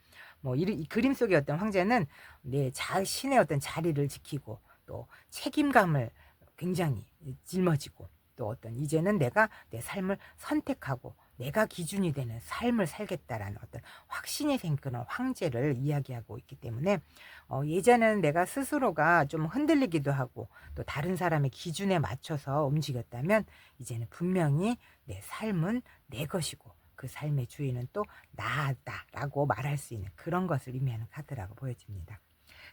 이 그림 속의 어떤 황제는 내 자신의 어떤 자리를 지키고 또 책임감을 굉장히 짊어지고, 또 어떤 이제는 내가 내 삶을 선택하고 내가 기준이 되는 삶을 살겠다라는 어떤 확신이 생긴 그런 황제를 이야기하고 있기 때문에, 예전에는 내가 스스로가 좀 흔들리기도 하고 또 다른 사람의 기준에 맞춰서 움직였다면, 이제는 분명히 내 삶은 내 것이고 그 삶의 주인은 또 나다라고 말할 수 있는 그런 것을 의미하는 카드라고 보여집니다.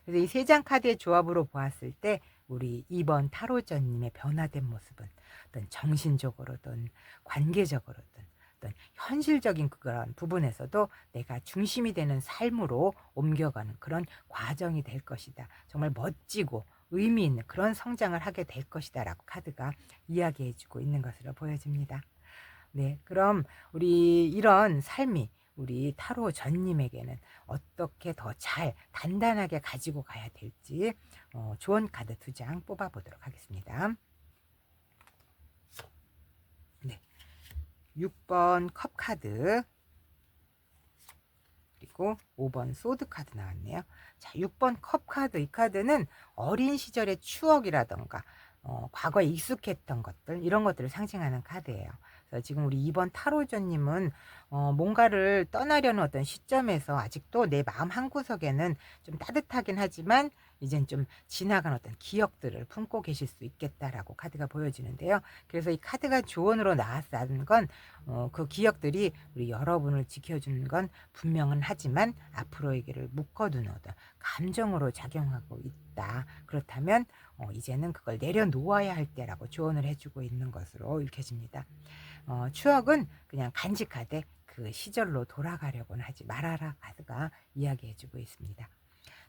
그래서 이 세 장 카드의 조합으로 보았을 때 우리 2번 타로전님의 변화된 모습은 어떤 정신적으로든 관계적으로든 어떤 현실적인 그런 부분에서도 내가 중심이 되는 삶으로 옮겨가는 그런 과정이 될 것이다. 정말 멋지고 의미 있는 그런 성장을 하게 될 것이다 라고 카드가 이야기해주고 있는 것으로 보여집니다. 네, 그럼 우리 이런 삶이 우리 타로 전님에게는 어떻게 더 잘 단단하게 가지고 가야 될지 좋은 카드 2장 뽑아보도록 하겠습니다. 네, 6번 컵 카드, 그리고 5번 소드 카드 나왔네요. 자, 6번 컵 카드, 이 카드는 어린 시절의 추억이라던가 과거에 익숙했던 것들, 이런 것들을 상징하는 카드예요. 그래서 지금 우리 2번 타로저님은 뭔가를 떠나려는 어떤 시점에서 아직도 내 마음 한구석에는 좀 따뜻하긴 하지만 이젠 좀 지나간 어떤 기억들을 품고 계실 수 있겠다라고 카드가 보여지는데요. 그래서 이 카드가 조언으로 나왔다는 건 그 기억들이 우리 여러분을 지켜주는 건 분명은 하지만 앞으로에게를 묶어두는 어떤 감정으로 작용하고 있다. 그렇다면 이제는 그걸 내려놓아야 할 때라고 조언을 해주고 있는 것으로 읽혀집니다. 추억은 그냥 간직하되 그 시절로 돌아가려고는 하지 말아라, 카드가 이야기해주고 있습니다.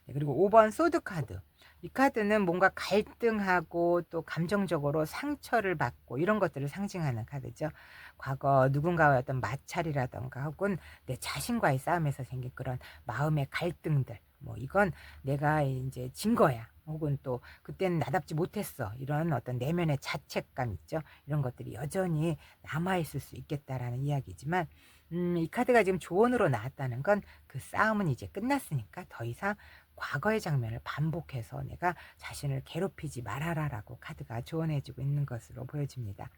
네, 그리고 5번 소드 카드. 이 카드는 뭔가 갈등하고 또 감정적으로 상처를 받고 이런 것들을 상징하는 카드죠. 과거 누군가와의 어떤 마찰이라던가 혹은 내 자신과의 싸움에서 생긴 그런 마음의 갈등들. 이건 내가 이제 진 거야. 혹은 또 그때는 나답지 못했어. 이런 어떤 내면의 자책감 있죠. 이런 것들이 여전히 남아있을 수 있겠다라는 이야기지만, 이 카드가 지금 조언으로 나왔다는 건 그 싸움은 이제 끝났으니까 더 이상 과거의 장면을 반복해서 내가 자신을 괴롭히지 말아라라고 카드가 조언해주고 있는 것으로 보여집니다.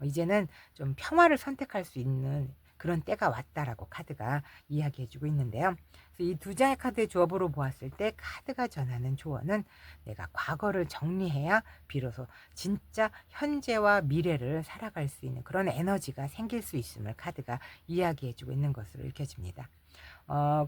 이제는 좀 평화를 선택할 수 있는 그런 때가 왔다라고 카드가 이야기해주고 있는데요. 그래서 이 2장의 카드의 조합으로 보았을 때 카드가 전하는 조언은 내가 과거를 정리해야 비로소 진짜 현재와 미래를 살아갈 수 있는 그런 에너지가 생길 수 있음을 카드가 이야기해주고 있는 것으로 읽혀집니다.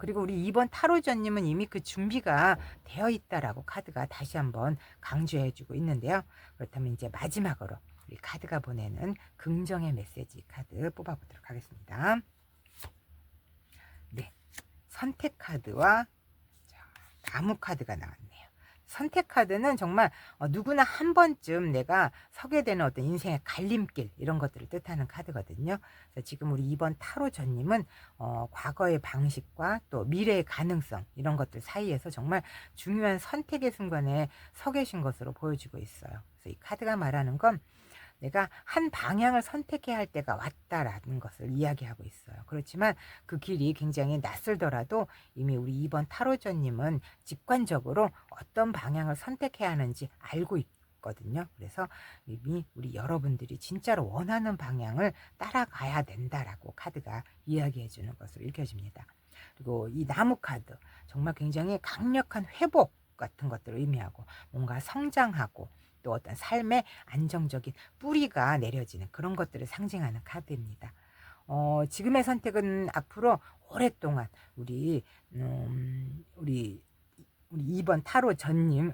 그리고 우리 2번 타로전님은 이미 그 준비가 되어 있다라고 카드가 다시 한번 강조해주고 있는데요. 그렇다면 이제 마지막으로 우리 카드가 보내는 긍정의 메시지 카드 뽑아보도록 하겠습니다. 네, 선택 카드와 나무 카드가 나왔네요. 선택 카드는 정말 누구나 한 번쯤 내가 서게 되는 어떤 인생의 갈림길, 이런 것들을 뜻하는 카드거든요. 그래서 지금 우리 2번 타로전님은 과거의 방식과 또 미래의 가능성, 이런 것들 사이에서 정말 중요한 선택의 순간에 서 계신 것으로 보여지고 있어요. 그래서 이 카드가 말하는 건 내가 한 방향을 선택해야 할 때가 왔다라는 것을 이야기하고 있어요. 그렇지만 그 길이 굉장히 낯설더라도 이미 우리 2번 타로전님은 직관적으로 어떤 방향을 선택해야 하는지 알고 있거든요. 그래서 이미 우리 여러분들이 진짜로 원하는 방향을 따라가야 된다라고 카드가 이야기해 주는 것으로 읽혀집니다. 그리고 이 나무 카드 정말 굉장히 강력한 회복 같은 것들을 의미하고 뭔가 성장하고 또 어떤 삶의 안정적인 뿌리가 내려지는 그런 것들을 상징하는 카드입니다. 지금의 선택은 앞으로 오랫동안 우리 2번 타로 전님,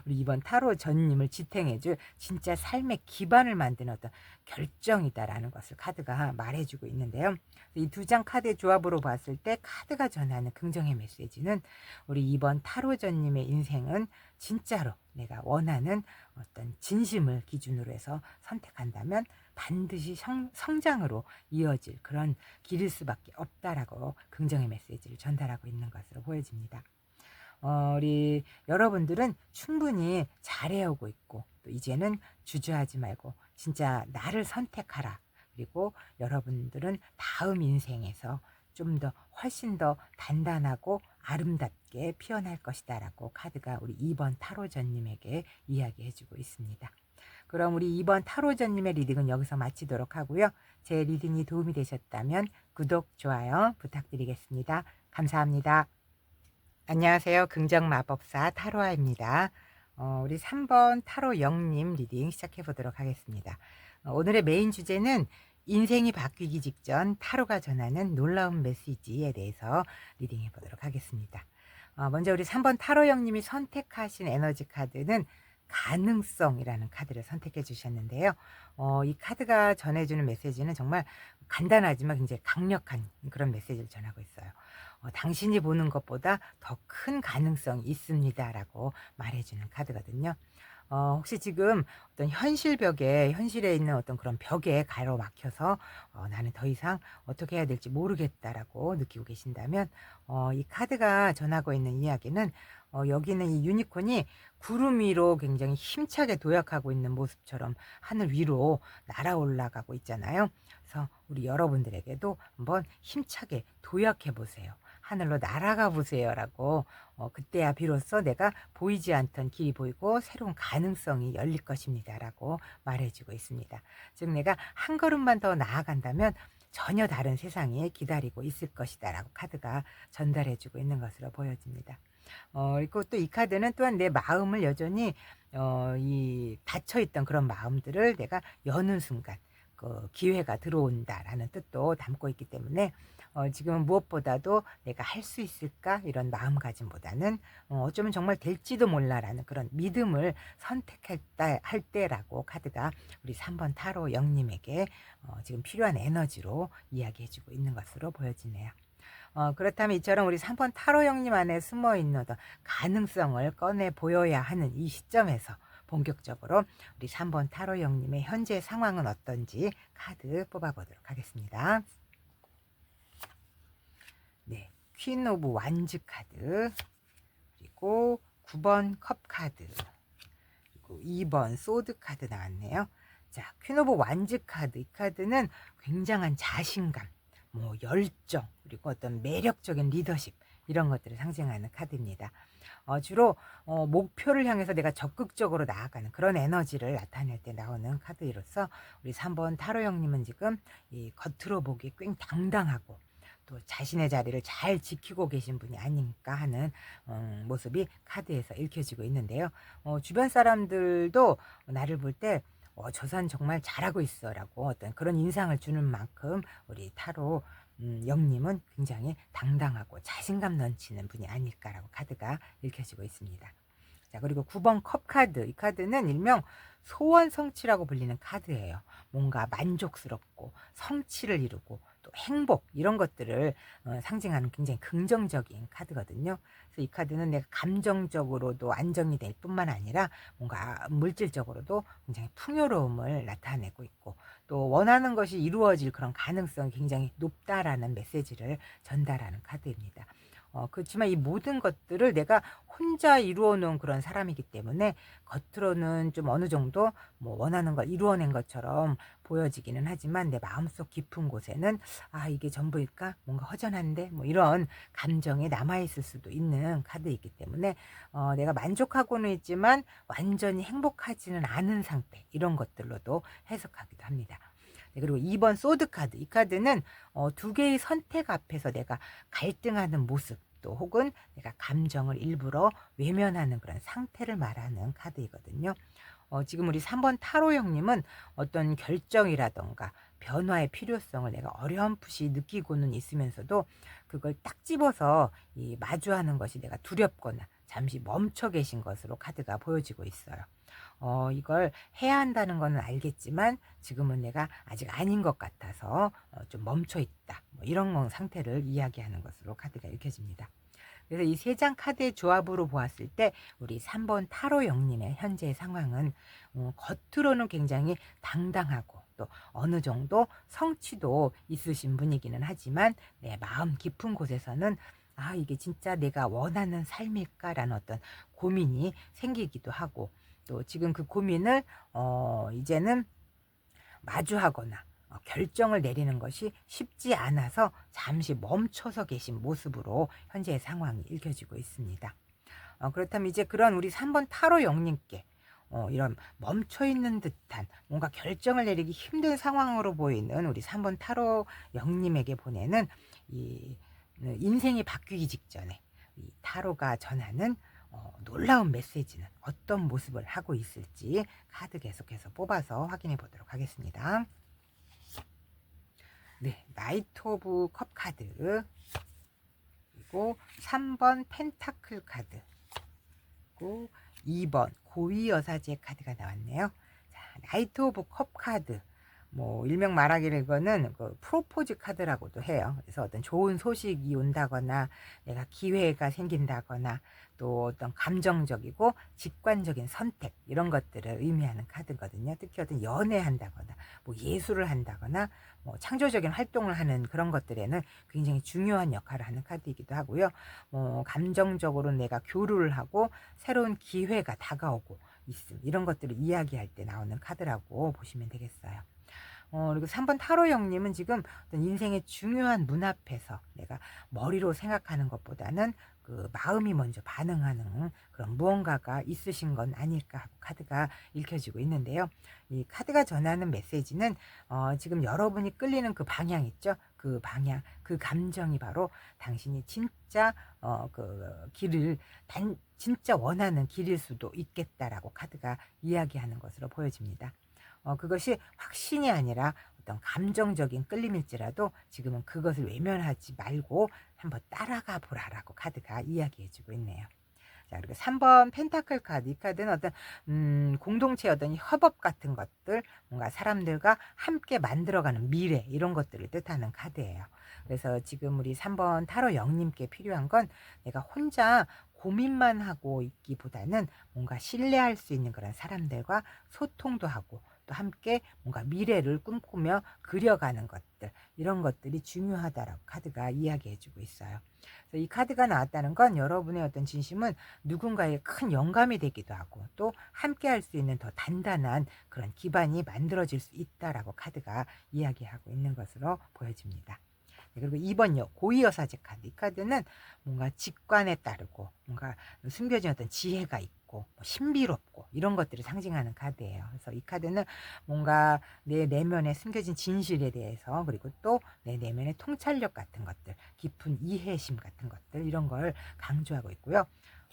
우리 2번 타로 전님을 지탱해줄 진짜 삶의 기반을 만드는 어떤 결정이다라는 것을 카드가 말해주고 있는데요. 이 두 장 카드의 조합으로 봤을 때 카드가 전하는 긍정의 메시지는 우리 2번 타로 전님의 인생은 진짜로 내가 원하는 어떤 진심을 기준으로 해서 선택한다면 반드시 성장으로 이어질 그런 길일 수밖에 없다라고 긍정의 메시지를 전달하고 있는 것으로 보여집니다. 우리 여러분들은 충분히 잘해오고 있고 또 이제는 주저하지 말고 진짜 나를 선택하라. 그리고 여러분들은 다음 인생에서 좀 더 훨씬 더 단단하고 아름답게 피어날 것이다 라고 카드가 우리 2번 타로전님에게 이야기해주고 있습니다. 그럼 우리 2번 타로전님의 리딩은 여기서 마치도록 하고요. 제 리딩이 도움이 되셨다면 구독, 좋아요 부탁드리겠습니다. 감사합니다. 안녕하세요. 긍정마법사 타로아입니다. 우리 3번 타로 영님 리딩 시작해 보도록 하겠습니다. 오늘의 메인 주제는 인생이 바뀌기 직전 타로가 전하는 놀라운 메시지에 대해서 리딩해 보도록 하겠습니다. 먼저 우리 3번 타로 영님이 선택하신 에너지 카드는 가능성이라는 카드를 선택해 주셨는데요. 이 카드가 전해주는 메시지는 정말 간단하지만 굉장히 강력한 그런 메시지를 전하고 있어요. 당신이 보는 것보다 더 큰 가능성이 있습니다라고 말해주는 카드거든요. 혹시 지금 어떤 현실에 있는 어떤 그런 벽에 가로막혀서 나는 더 이상 어떻게 해야 될지 모르겠다라고 느끼고 계신다면 이 카드가 전하고 있는 이야기는 여기는 이 유니콘이 구름 위로 굉장히 힘차게 도약하고 있는 모습처럼 하늘 위로 날아올라가고 있잖아요. 그래서 우리 여러분들에게도 한번 힘차게 도약해 보세요. 하늘로 날아가 보세요라고 그때야 비로소 내가 보이지 않던 길이 보이고 새로운 가능성이 열릴 것입니다라고 말해주고 있습니다. 즉 내가 한 걸음만 더 나아간다면 전혀 다른 세상이 기다리고 있을 것이다라고 카드가 전달해주고 있는 것으로 보여집니다. 그리고 또 이 카드는 또한 내 마음을 여전히 이 닫혀있던 그런 마음들을 내가 여는 순간 그 기회가 들어온다라는 뜻도 담고 있기 때문에 지금은 무엇보다도 내가 할 수 있을까 이런 마음가짐보다는 어쩌면 정말 될지도 몰라라는 그런 믿음을 선택할 할 때라고 카드가 우리 3번 타로 영님에게 지금 필요한 에너지로 이야기해주고 있는 것으로 보여지네요. 그렇다면 이처럼 우리 3번 타로 형님 안에 숨어있는 어떤 가능성을 꺼내 보여야 하는 이 시점에서 본격적으로 우리 3번 타로 형님의 현재 상황은 어떤지 카드 뽑아보도록 하겠습니다. 네, 퀸 오브 완즈 카드, 그리고 9번 컵 카드, 그리고 2번 소드 카드 나왔네요. 자, 퀸 오브 완즈 카드, 이 카드는 굉장한 자신감, 뭐 열정, 그리고 어떤 매력적인 리더십 이런 것들을 상징하는 카드입니다. 주로 목표를 향해서 내가 적극적으로 나아가는 그런 에너지를 나타낼 때 나오는 카드로서 우리 3번 타로 형님은 지금 이 겉으로 보기 꽤 당당하고 또 자신의 자리를 잘 지키고 계신 분이 아닌가 하는 모습이 카드에서 읽혀지고 있는데요. 주변 사람들도 나를 볼 때 저 사람 정말 잘하고 있어 라고 어떤 그런 인상을 주는 만큼 우리 타로 영님은 굉장히 당당하고 자신감 넘치는 분이 아닐까라고 카드가 읽혀지고 있습니다. 자, 그리고 9번 컵 카드, 이 카드는 일명 소원 성취라고 불리는 카드예요. 뭔가 만족스럽고 성취를 이루고 또 행복 이런 것들을 상징하는 굉장히 긍정적인 카드거든요. 그래서 이 카드는 내가 감정적으로도 안정이 될 뿐만 아니라 뭔가 물질적으로도 굉장히 풍요로움을 나타내고 있고 또 원하는 것이 이루어질 그런 가능성이 굉장히 높다라는 메시지를 전달하는 카드입니다. 그렇지만 이 모든 것들을 내가 혼자 이루어 놓은 그런 사람이기 때문에 겉으로는 좀 어느 정도 뭐 원하는 걸 이루어낸 것처럼 보여지기는 하지만 내 마음속 깊은 곳에는 '아 이게 전부일까? 뭔가 허전한데?' 뭐 이런 감정이 남아 있을 수도 있는 카드이기 때문에 내가 만족하고는 있지만 완전히 행복하지는 않은 상태, 이런 것들로도 해석하기도 합니다. 네, 그리고 2번 소드 카드. 이 카드는 두 개의 선택 앞에서 내가 갈등하는 모습, 또 혹은 내가 감정을 일부러 외면하는 그런 상태를 말하는 카드이거든요. 지금 우리 3번 타로 형님은 어떤 결정이라던가 변화의 필요성을 내가 어렴풋이 느끼고는 있으면서도 그걸 딱 집어서 이 마주하는 것이 내가 두렵거나 잠시 멈춰 계신 것으로 카드가 보여지고 있어요. 이걸 해야 한다는 거는 알겠지만 지금은 내가 아직 아닌 것 같아서 좀 멈춰 있다, 뭐 이런 상태를 이야기하는 것으로 카드가 읽혀집니다. 그래서 이 세 장 카드의 조합으로 보았을 때 우리 3번 타로 영님의 현재의 상황은 겉으로는 굉장히 당당하고 또 어느 정도 성취도 있으신 분이기는 하지만 내 마음 깊은 곳에서는 '아 이게 진짜 내가 원하는 삶일까?'라는 어떤 고민이 생기기도 하고, 또 지금 그 고민을 이제는 마주하거나 결정을 내리는 것이 쉽지 않아서 잠시 멈춰서 계신 모습으로 현재의 상황이 읽혀지고 있습니다. 그렇다면 이제 그런 우리 3번 타로 영님께 이런 멈춰 있는 듯한 뭔가 결정을 내리기 힘든 상황으로 보이는 우리 3번 타로 영님에게 보내는 이 인생이 바뀌기 직전에 이 타로가 전하는 놀라운 메시지는 어떤 모습을 하고 있을지 카드 계속해서 뽑아서 확인해 보도록 하겠습니다. 네, 나이트 오브 컵 카드, 그리고 3번 펜타클 카드, 그리고 2번 고위 여사제 카드가 나왔네요. 자, 나이트 오브 컵 카드. 뭐 일명 말하기를 이거는 그 프로포즈 카드라고도 해요. 그래서 어떤 좋은 소식이 온다거나 내가 기회가 생긴다거나 또 어떤 감정적이고 직관적인 선택, 이런 것들을 의미하는 카드거든요. 특히 어떤 연애한다거나 뭐 예술을 한다거나 뭐 창조적인 활동을 하는 그런 것들에는 굉장히 중요한 역할을 하는 카드이기도 하고요. 뭐 감정적으로 내가 교류를 하고 새로운 기회가 다가오고 있음, 이런 것들을 이야기할 때 나오는 카드라고 보시면 되겠어요. 그리고 3번 타로 형님은 지금 어떤 인생의 중요한 문 앞에서 내가 머리로 생각하는 것보다는 그 마음이 먼저 반응하는 그런 무언가가 있으신 건 아닐까 하고 카드가 읽혀지고 있는데요. 이 카드가 전하는 메시지는 지금 여러분이 끌리는 그 방향 있죠? 그 방향, 그 감정이 바로 당신이 진짜 그 길을 진짜 원하는 길일 수도 있겠다라고 카드가 이야기하는 것으로 보여집니다. 그것이 확신이 아니라 어떤 감정적인 끌림일지라도 지금은 그것을 외면하지 말고 한번 따라가 보라라고 카드가 이야기해 주고 있네요. 자, 그리고 3번 펜타클 카드. 이 카드는 어떤 공동체의 어떤 협업 같은 것들, 뭔가 사람들과 함께 만들어가는 미래, 이런 것들을 뜻하는 카드예요. 그래서 지금 우리 3번 타로 영님께 필요한 건 내가 혼자 고민만 하고 있기보다는 뭔가 신뢰할 수 있는 그런 사람들과 소통도 하고 또 함께 뭔가 미래를 꿈꾸며 그려가는 것들, 이런 것들이 중요하다라고 카드가 이야기해 주고 있어요. 그래서 이 카드가 나왔다는 건 여러분의 어떤 진심은 누군가의 큰 영감이 되기도 하고 또 함께 할 수 있는 더 단단한 그런 기반이 만들어질 수 있다라고 카드가 이야기하고 있는 것으로 보여집니다. 네, 그리고 2번요. 고위여사제 카드. 이 카드는 뭔가 직관에 따르고 뭔가 숨겨진 어떤 지혜가 있고 뭐 신비롭고 이런 것들을 상징하는 카드예요. 그래서 이 카드는 뭔가 내 내면에 숨겨진 진실에 대해서, 그리고 또 내 내면의 통찰력 같은 것들, 깊은 이해심 같은 것들, 이런 걸 강조하고 있고요.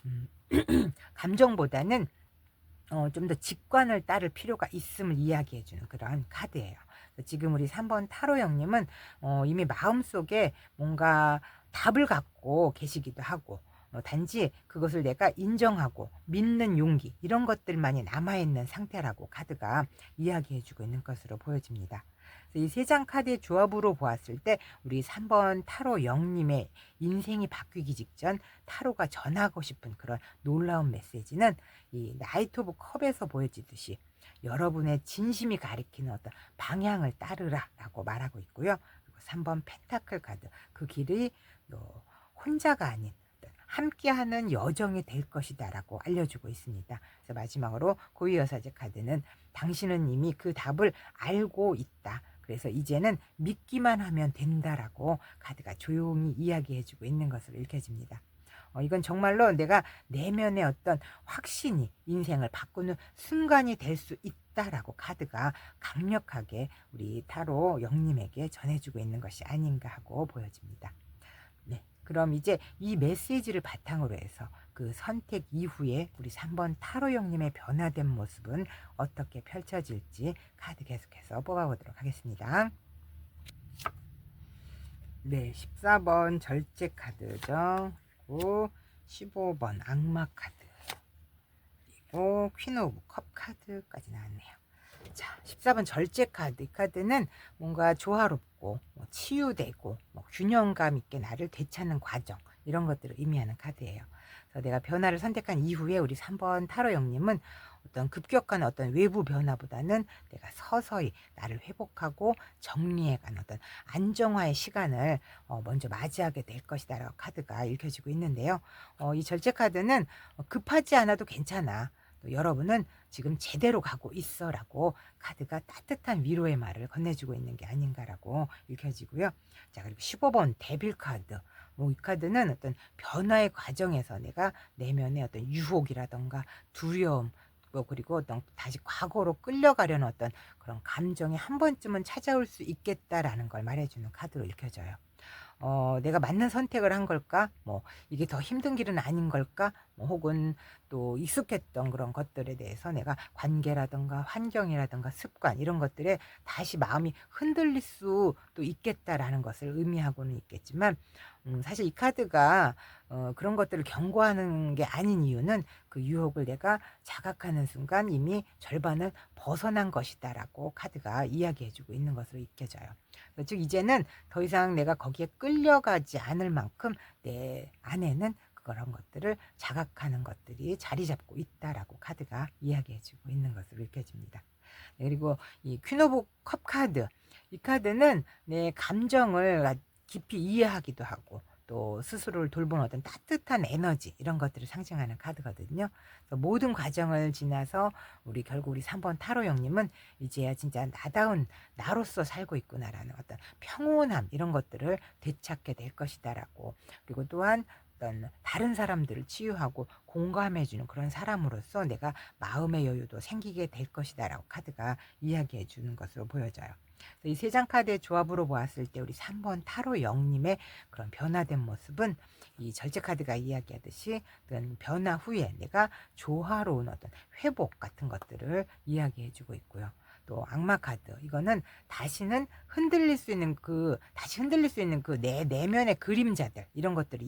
음, 감정보다는 좀 더 직관을 따를 필요가 있음을 이야기해 주는 그런 카드예요. 지금 우리 3번 타로 형님은 이미 마음속에 뭔가 답을 갖고 계시기도 하고, 단지 그것을 내가 인정하고 믿는 용기, 이런 것들만이 남아있는 상태라고 카드가 이야기해 주고 있는 것으로 보여집니다. 이 세 장 카드의 조합으로 보았을 때 우리 3번 타로 영님의 인생이 바뀌기 직전 타로가 전하고 싶은 그런 놀라운 메시지는 이 나이트 오브 컵에서 보여지듯이 여러분의 진심이 가리키는 어떤 방향을 따르라 라고 말하고 있고요. 그리고 3번 펜타클 카드, 그 길이 혼자가 아닌 함께하는 여정이 될 것이다 라고 알려주고 있습니다. 그래서 마지막으로 고위여사제 카드는 당신은 이미 그 답을 알고 있다. 그래서 이제는 믿기만 하면 된다라고 카드가 조용히 이야기해주고 있는 것으로 읽혀집니다. 이건 정말로 내가 내면의 어떤 확신이 인생을 바꾸는 순간이 될 수 있다라고 카드가 강력하게 우리 타로 영님에게 전해주고 있는 것이 아닌가 하고 보여집니다. 네, 그럼 이제 이 메시지를 바탕으로 해서 그 선택 이후에 우리 3번 타로 영님의 변화된 모습은 어떻게 펼쳐질지 카드 계속해서 뽑아보도록 하겠습니다. 네, 14번 절제 카드죠. 그리고 15번 악마 카드, 그리고 퀸 오브 컵 카드까지 나왔네요. 자, 14번 절제 카드. 이 카드는 뭔가 조화롭고 치유되고 균형감 있게 나를 되찾는 과정, 이런 것들을 의미하는 카드예요. 그래서 내가 변화를 선택한 이후에 우리 3번 타로 영님은 어떤 급격한 어떤 외부 변화보다는 내가 서서히 나를 회복하고 정리해가는 어떤 안정화의 시간을 먼저 맞이하게 될 것이다 라고 카드가 읽혀지고 있는데요. 이 절제 카드는 급하지 않아도 괜찮아, 또 여러분은 지금 제대로 가고 있어 라고 카드가 따뜻한 위로의 말을 건네주고 있는 게 아닌가라고 읽혀지고요. 자, 그리고 15번 데빌 카드. 이 카드는 어떤 변화의 과정에서 내가 내면의 어떤 유혹이라던가 두려움, 그리고 어떤 다시 과거로 끌려가려는 어떤 그런 감정이 한 번쯤은 찾아올 수 있겠다라는 걸 말해주는 카드로 읽혀져요. 내가 맞는 선택을 한 걸까? 이게 더 힘든 길은 아닌 걸까? 혹은 또 익숙했던 그런 것들에 대해서 내가 관계라든가 환경이라든가 습관, 이런 것들에 다시 마음이 흔들릴 수도 있겠다라는 것을 의미하고는 있겠지만, 사실 이 카드가 그런 것들을 경고하는 게 아닌 이유는 그 유혹을 내가 자각하는 순간 이미 절반을 벗어난 것이다라고 카드가 이야기해주고 있는 것으로 느껴져요. 즉 이제는 더 이상 내가 거기에 끌려가지 않을 만큼 내 안에는 그런 것들을 자각하는 것들이 자리 잡고 있다라고 카드가 이야기해주고 있는 것으로 느껴집니다. 네, 그리고 이 퀸 오브 컵 카드, 이 카드는 내 감정을 깊이 이해하기도 하고 또 스스로를 돌보는 어떤 따뜻한 에너지, 이런 것들을 상징하는 카드거든요. 그래서 모든 과정을 지나서 결국 우리 3번 타로 영님은 이제야 진짜 나다운 나로서 살고 있구나라는 어떤 평온함, 이런 것들을 되찾게 될 것이다라고, 그리고 또한 어떤 다른 사람들을 치유하고 공감해주는 그런 사람으로서 내가 마음의 여유도 생기게 될 것이다라고 카드가 이야기해 주는 것으로 보여져요. 이 세 장 카드의 조합으로 보았을 때 우리 3번 타로 영님의 그런 변화된 모습은 이 절제 카드가 이야기하듯이 어떤 변화 후에 내가 조화로운 어떤 회복 같은 것들을 이야기해 주고 있고요. 또 악마 카드, 이거는 다시 흔들릴 수 있는 그 내 내면의 그림자들, 이런 것들을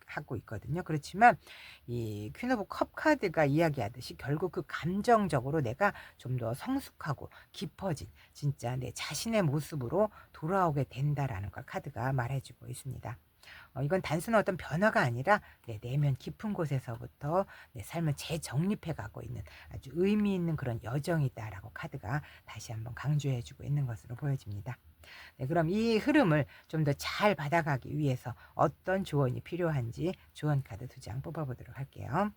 하고 있거든요. 그렇지만 이 퀸 오브 컵 카드가 이야기하듯이 결국 그 감정적으로 내가 좀 더 성숙하고 깊어진 진짜 내 자신의 모습으로 돌아오게 된다라는 걸 카드가 말해주고 있습니다. 이건 단순한 어떤 변화가 아니라 내 내면 깊은 곳에서부터 내 삶을 재정립해 가고 있는 아주 의미 있는 그런 여정이다라고 카드가 다시 한번 강조해주고 있는 것으로 보여집니다. 네, 그럼 이 흐름을 좀 더 잘 받아가기 위해서 어떤 조언이 필요한지 조언 카드 2장 뽑아보도록 할게요.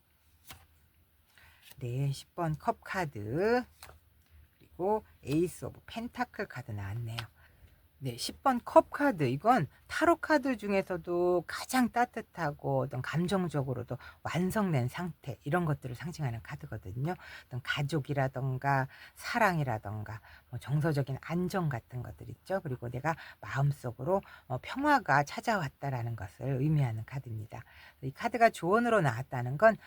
네, 10번 컵 카드, 그리고 에이스 오브 펜타클 카드 나왔네요. 네, 10번 컵 카드, 이건 타로 카드 중에서도 가장 따뜻하고 어떤 감정적으로도 완성된 상태, 이런 것들을 상징하는 카드거든요. 어떤 가족이라던가 사랑이라던가 정서적인 안정 같은 것들 있죠. 그리고 내가 마음속으로 평화가 찾아왔다라는 것을 의미하는 카드입니다. 이 카드가 조언으로 나왔다는 건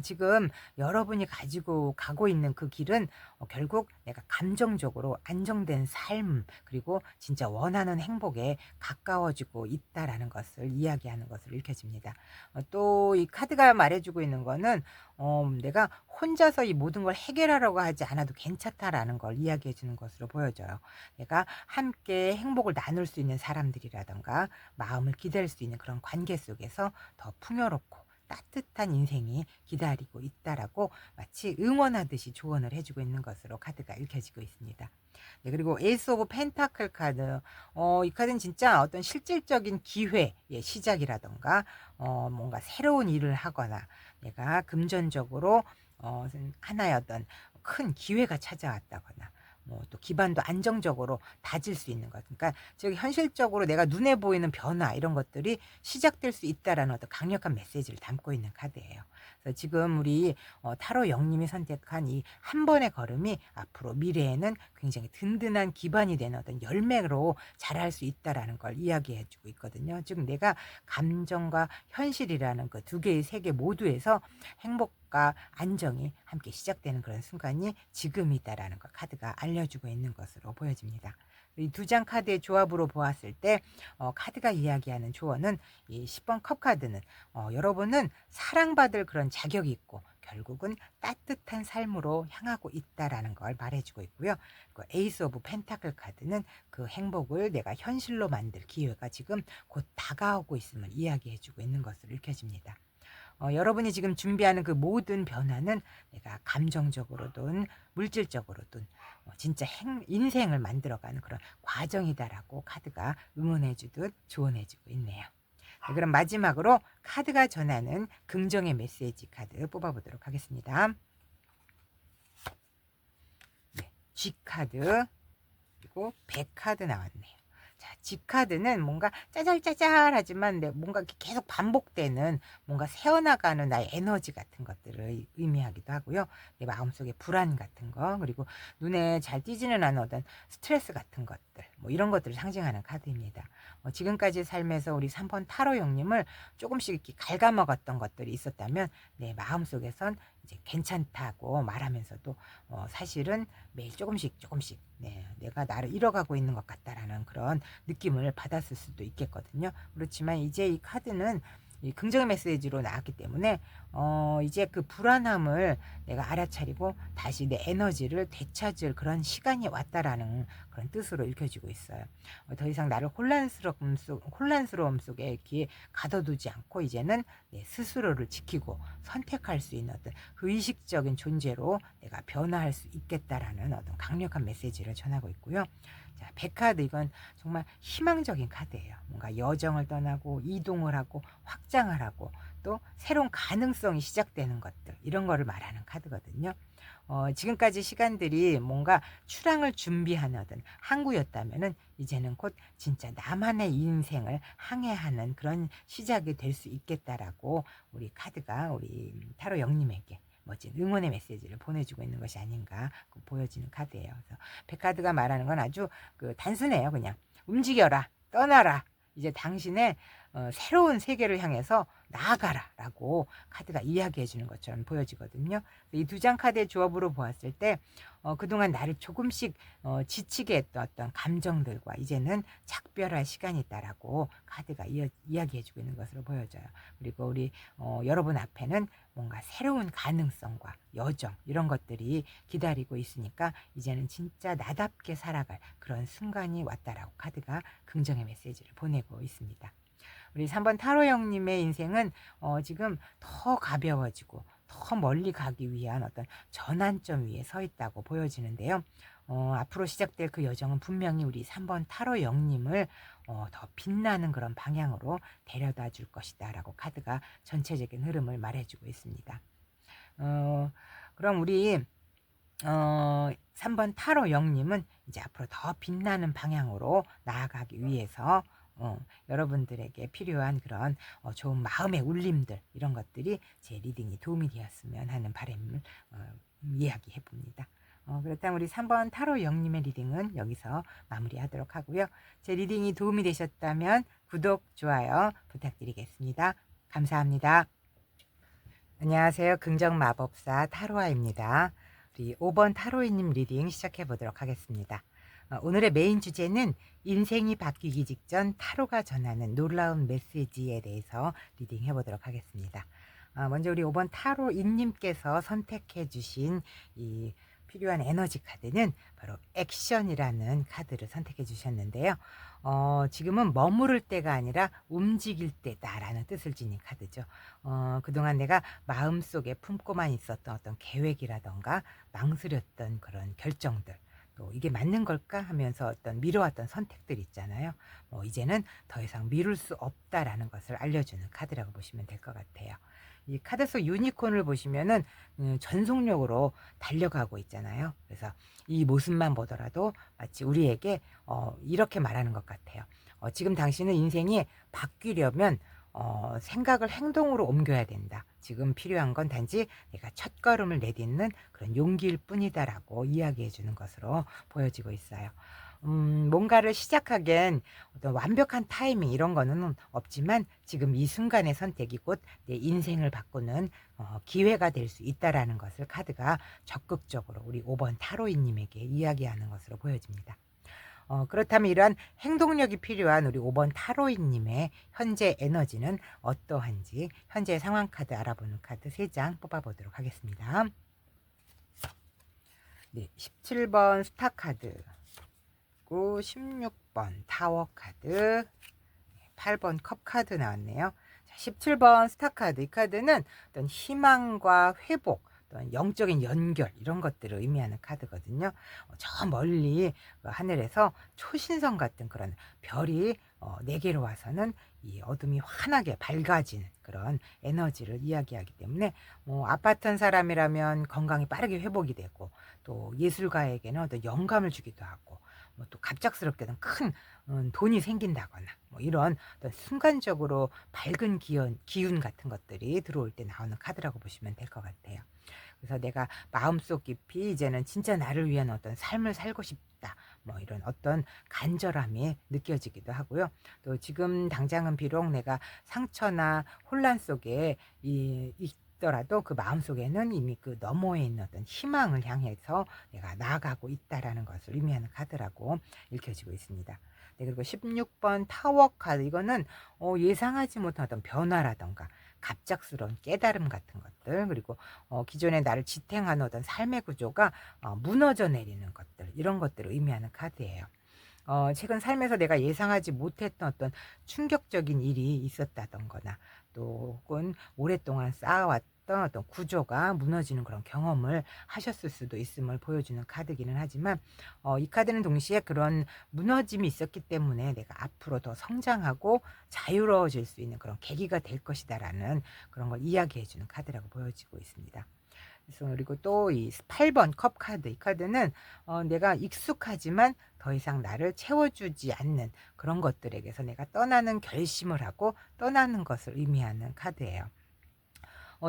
지금 여러분이 가지고 가고 있는 그 길은 결국 내가 감정적으로 안정된 삶, 그리고 진짜 원하는 행복에 가까워지고 있다라는 것을 이야기하는 것으로 읽혀집니다. 또 이 카드가 말해주고 있는 거는 내가 혼자서 이 모든 걸 해결하려고 하지 않아도 괜찮다라는 걸 이야기해 주는 것으로 보여져요. 내가 함께 행복을 나눌 수 있는 사람들이라던가 마음을 기댈 수 있는 그런 관계 속에서 더 풍요롭고 따뜻한 인생이 기다리고 있다라고 마치 응원하듯이 조언을 해주고 있는 것으로 카드가 읽혀지고 있습니다. 네, 그리고 에이스 오브 펜타클 카드. 이 카드는 진짜 어떤 실질적인 기회의 시작이라던가, 뭔가 새로운 일을 하거나, 내가 금전적으로, 하나의 어떤 큰 기회가 찾아왔다거나, 뭐 또 기반도 안정적으로 다질 수 있는 것. 그러니까 즉 현실적으로 내가 눈에 보이는 변화 이런 것들이 시작될 수 있다라는 어떤 강력한 메시지를 담고 있는 카드예요. 그래서 지금 우리 타로 영님이 선택한 이 한 번의 걸음이 앞으로 미래에는 굉장히 든든한 기반이 되는 어떤 열매로 자랄 수 있다라는 걸 이야기해 주고 있거든요. 즉 내가 감정과 현실이라는 그 두 개의 세계 모두에서 행복과 안정이 함께 시작되는 그런 순간이 지금이다라는 걸 카드가 알려주고 있는 것으로 보여집니다. 이 두 장 카드의 조합으로 보았을 때 카드가 이야기하는 조언은 이 10번 컵 카드는 여러분은 사랑받을 그런 자격이 있고 결국은 따뜻한 삶으로 향하고 있다라는 걸 말해주고 있고요. 그 에이스 오브 펜타클 카드는 그 행복을 내가 현실로 만들 기회가 지금 곧 다가오고 있음을 이야기해주고 있는 것으로 읽혀집니다. 여러분이 지금 준비하는 그 모든 변화는 내가 감정적으로든 물질적으로든 진짜 인생을 만들어가는 그런 과정이다라고 카드가 응원해주듯 조언해주고 있네요. 네, 그럼 마지막으로 카드가 전하는 긍정의 메시지 카드 뽑아보도록 하겠습니다. 네, G 카드 그리고 100 카드 나왔네요. 자, G카드는 뭔가 짜잘짜잘하지만 뭔가 계속 반복되는 뭔가 새어나가는 나의 에너지 같은 것들을 의미하기도 하고요. 내 마음속에 불안 같은 거, 그리고 눈에 잘 띄지는 않은 어떤 스트레스 같은 것들, 뭐 이런 것들을 상징하는 카드입니다. 지금까지 삶에서 우리 3번 타로 형님을 조금씩 이렇게 갉아먹었던 것들이 있었다면 내 마음속에선 이제 괜찮다고 말하면서도 사실은 매일 조금씩 네, 내가 나를 잃어가고 있는 것 같다라는 그런 느낌을 받았을 수도 있겠거든요. 그렇지만 이제 이 카드는 이 긍정의 메시지로 나왔기 때문에 이제 그 불안함을 내가 알아차리고 다시 내 에너지를 되찾을 그런 시간이 왔다라는 그런 뜻으로 읽혀지고 있어요. 더 이상 나를 혼란스러움 속에 이렇게 가둬두지 않고 이제는 내 스스로를 지키고 선택할 수 있는 어떤 그 의식적인 존재로 내가 변화할 수 있겠다라는 어떤 강력한 메시지를 전하고 있고요. 자, 100카드 이건 정말 희망적인 카드예요. 뭔가 여정을 떠나고 이동을 하고 확장을 하고 또 새로운 가능성이 시작되는 것들 이런 거를 말하는 카드거든요. 지금까지 시간들이 뭔가 출항을 준비하는 어떤 항구였다면은 이제는 곧 진짜 나만의 인생을 항해하는 그런 시작이 될 수 있겠다라고 우리 카드가 우리 타로 영님에게 멋진 응원의 메시지를 보내주고 있는 것이 아닌가 보여지는 카드예요. 그래서 백카드가 말하는 건 아주 단순해요. 그냥 움직여라, 떠나라. 이제 당신의 새로운 세계를 향해서 나아가라 라고 카드가 이야기해 주는 것처럼 보여지거든요. 이 두 장 카드의 조합으로 보았을 때 그동안 나를 조금씩 지치게 했던 어떤 감정들과 이제는 작별할 시간이 있다라고 카드가 이야기해 주고 있는 것으로 보여져요. 그리고 우리 여러분 앞에는 뭔가 새로운 가능성과 여정 이런 것들이 기다리고 있으니까 이제는 진짜 나답게 살아갈 그런 순간이 왔다라고 카드가 긍정의 메시지를 보내고 있습니다. 우리 3번 타로 형님의 인생은 지금 더 가벼워지고 더 멀리 가기 위한 어떤 전환점 위에 서 있다고 보여지는데요. 앞으로 시작될 그 여정은 분명히 우리 3번 타로 형님을 더 빛나는 그런 방향으로 데려다 줄 것이다 라고 카드가 전체적인 흐름을 말해주고 있습니다. 그럼 우리 3번 타로 영님은 이제 앞으로 더 빛나는 방향으로 나아가기 위해서 여러분들에게 필요한 그런 좋은 마음의 울림들 이런 것들이 제 리딩이 도움이 되었으면 하는 바람을 이야기해 봅니다. 그렇다면 우리 3번 타로 영님의 리딩은 여기서 마무리하도록 하고요. 제 리딩이 도움이 되셨다면 구독, 좋아요 부탁드리겠습니다. 감사합니다. 안녕하세요. 긍정마법사 타로아입니다. 우리 5번 타로이님 리딩 시작해 보도록 하겠습니다. 오늘의 메인 주제는 인생이 바뀌기 직전 타로가 전하는 놀라운 메시지에 대해서 리딩해 보도록 하겠습니다. 먼저 우리 5번 타로인님께서 선택해 주신 이 필요한 에너지 카드는 바로 액션이라는 카드를 선택해 주셨는데요. 지금은 머무를 때가 아니라 움직일 때다라는 뜻을 지닌 카드죠. 그동안 내가 마음속에 품고만 있었던 어떤 계획이라던가 망설였던 그런 결정들, 또 이게 맞는 걸까 하면서 어떤 미뤄왔던 선택들 있잖아요. 이제는 더 이상 미룰 수 없다라는 것을 알려주는 카드라고 보시면 될 것 같아요. 이 카드 속 유니콘을 보시면은 전속력으로 달려가고 있잖아요. 그래서 이 모습만 보더라도 마치 우리에게 이렇게 말하는 것 같아요. 지금 당신은 인생이 바뀌려면 생각을 행동으로 옮겨야 된다. 지금 필요한 건 단지 내가 첫걸음을 내딛는 그런 용기일 뿐이다라고 이야기해 주는 것으로 보여지고 있어요. 뭔가를 시작하기엔 어떤 완벽한 타이밍 이런 거는 없지만 지금 이 순간의 선택이 곧 내 인생을 바꾸는 기회가 될 수 있다라는 것을 카드가 적극적으로 우리 5번 타로이님에게 이야기하는 것으로 보여집니다. 그렇다면 이러한 행동력이 필요한 우리 5번 타로이님의 현재 에너지는 어떠한지 현재 상황 카드 알아보는 카드 3장 뽑아보도록 하겠습니다. 네, 17번 스타 카드, 16번 타워 카드, 8번 컵 카드 나왔네요. 자, 17번 스타 카드, 이 카드는 어떤 희망과 회복, 어떤 영적인 연결 이런 것들을 의미하는 카드거든요. 저 멀리 하늘에서 초신성 같은 그런 별이 4개로 와서는 이 어둠이 환하게 밝아지는 그런 에너지를 이야기하기 때문에 아파트 한 사람이라면 건강이 빠르게 회복이 되고, 또 예술가에게는 어떤 영감을 주기도 하고, 또 갑작스럽게는 큰 돈이 생긴다거나 이런 어떤 순간적으로 밝은 기운 같은 것들이 들어올 때 나오는 카드라고 보시면 될 것 같아요. 그래서 내가 마음속 깊이 이제는 진짜 나를 위한 어떤 삶을 살고 싶다. 이런 어떤 간절함이 느껴지기도 하고요. 또 지금 당장은 비록 내가 상처나 혼란 속에 있더라도 그 마음속에는 이미 그 너머에 있는 어떤 희망을 향해서 내가 나아가고 있다라는 것을 의미하는 카드라고 읽혀지고 있습니다. 네, 그리고 16번 타워 카드, 이거는 예상하지 못한 어떤 변화라던가 갑작스러운 깨달음 같은 것들, 그리고 기존에 나를 지탱하는 어떤 삶의 구조가 무너져 내리는 것들, 이런 것들을 의미하는 카드예요. 최근 삶에서 내가 예상하지 못했던 어떤 충격적인 일이 있었다던거나, 또 혹은 오랫동안 쌓아왔던 어떤 구조가 무너지는 그런 경험을 하셨을 수도 있음을 보여주는 카드기는 하지만, 이 카드는 동시에 그런 무너짐이 있었기 때문에 내가 앞으로 더 성장하고 자유로워질 수 있는 그런 계기가 될 것이다라는 그런 걸 이야기해 주는 카드라고 보여지고 있습니다. 그래서 그리고 또 이 8번 컵 카드, 이 카드는 내가 익숙하지만 더 이상 나를 채워주지 않는 그런 것들에게서 내가 떠나는 결심을 하고 떠나는 것을 의미하는 카드예요.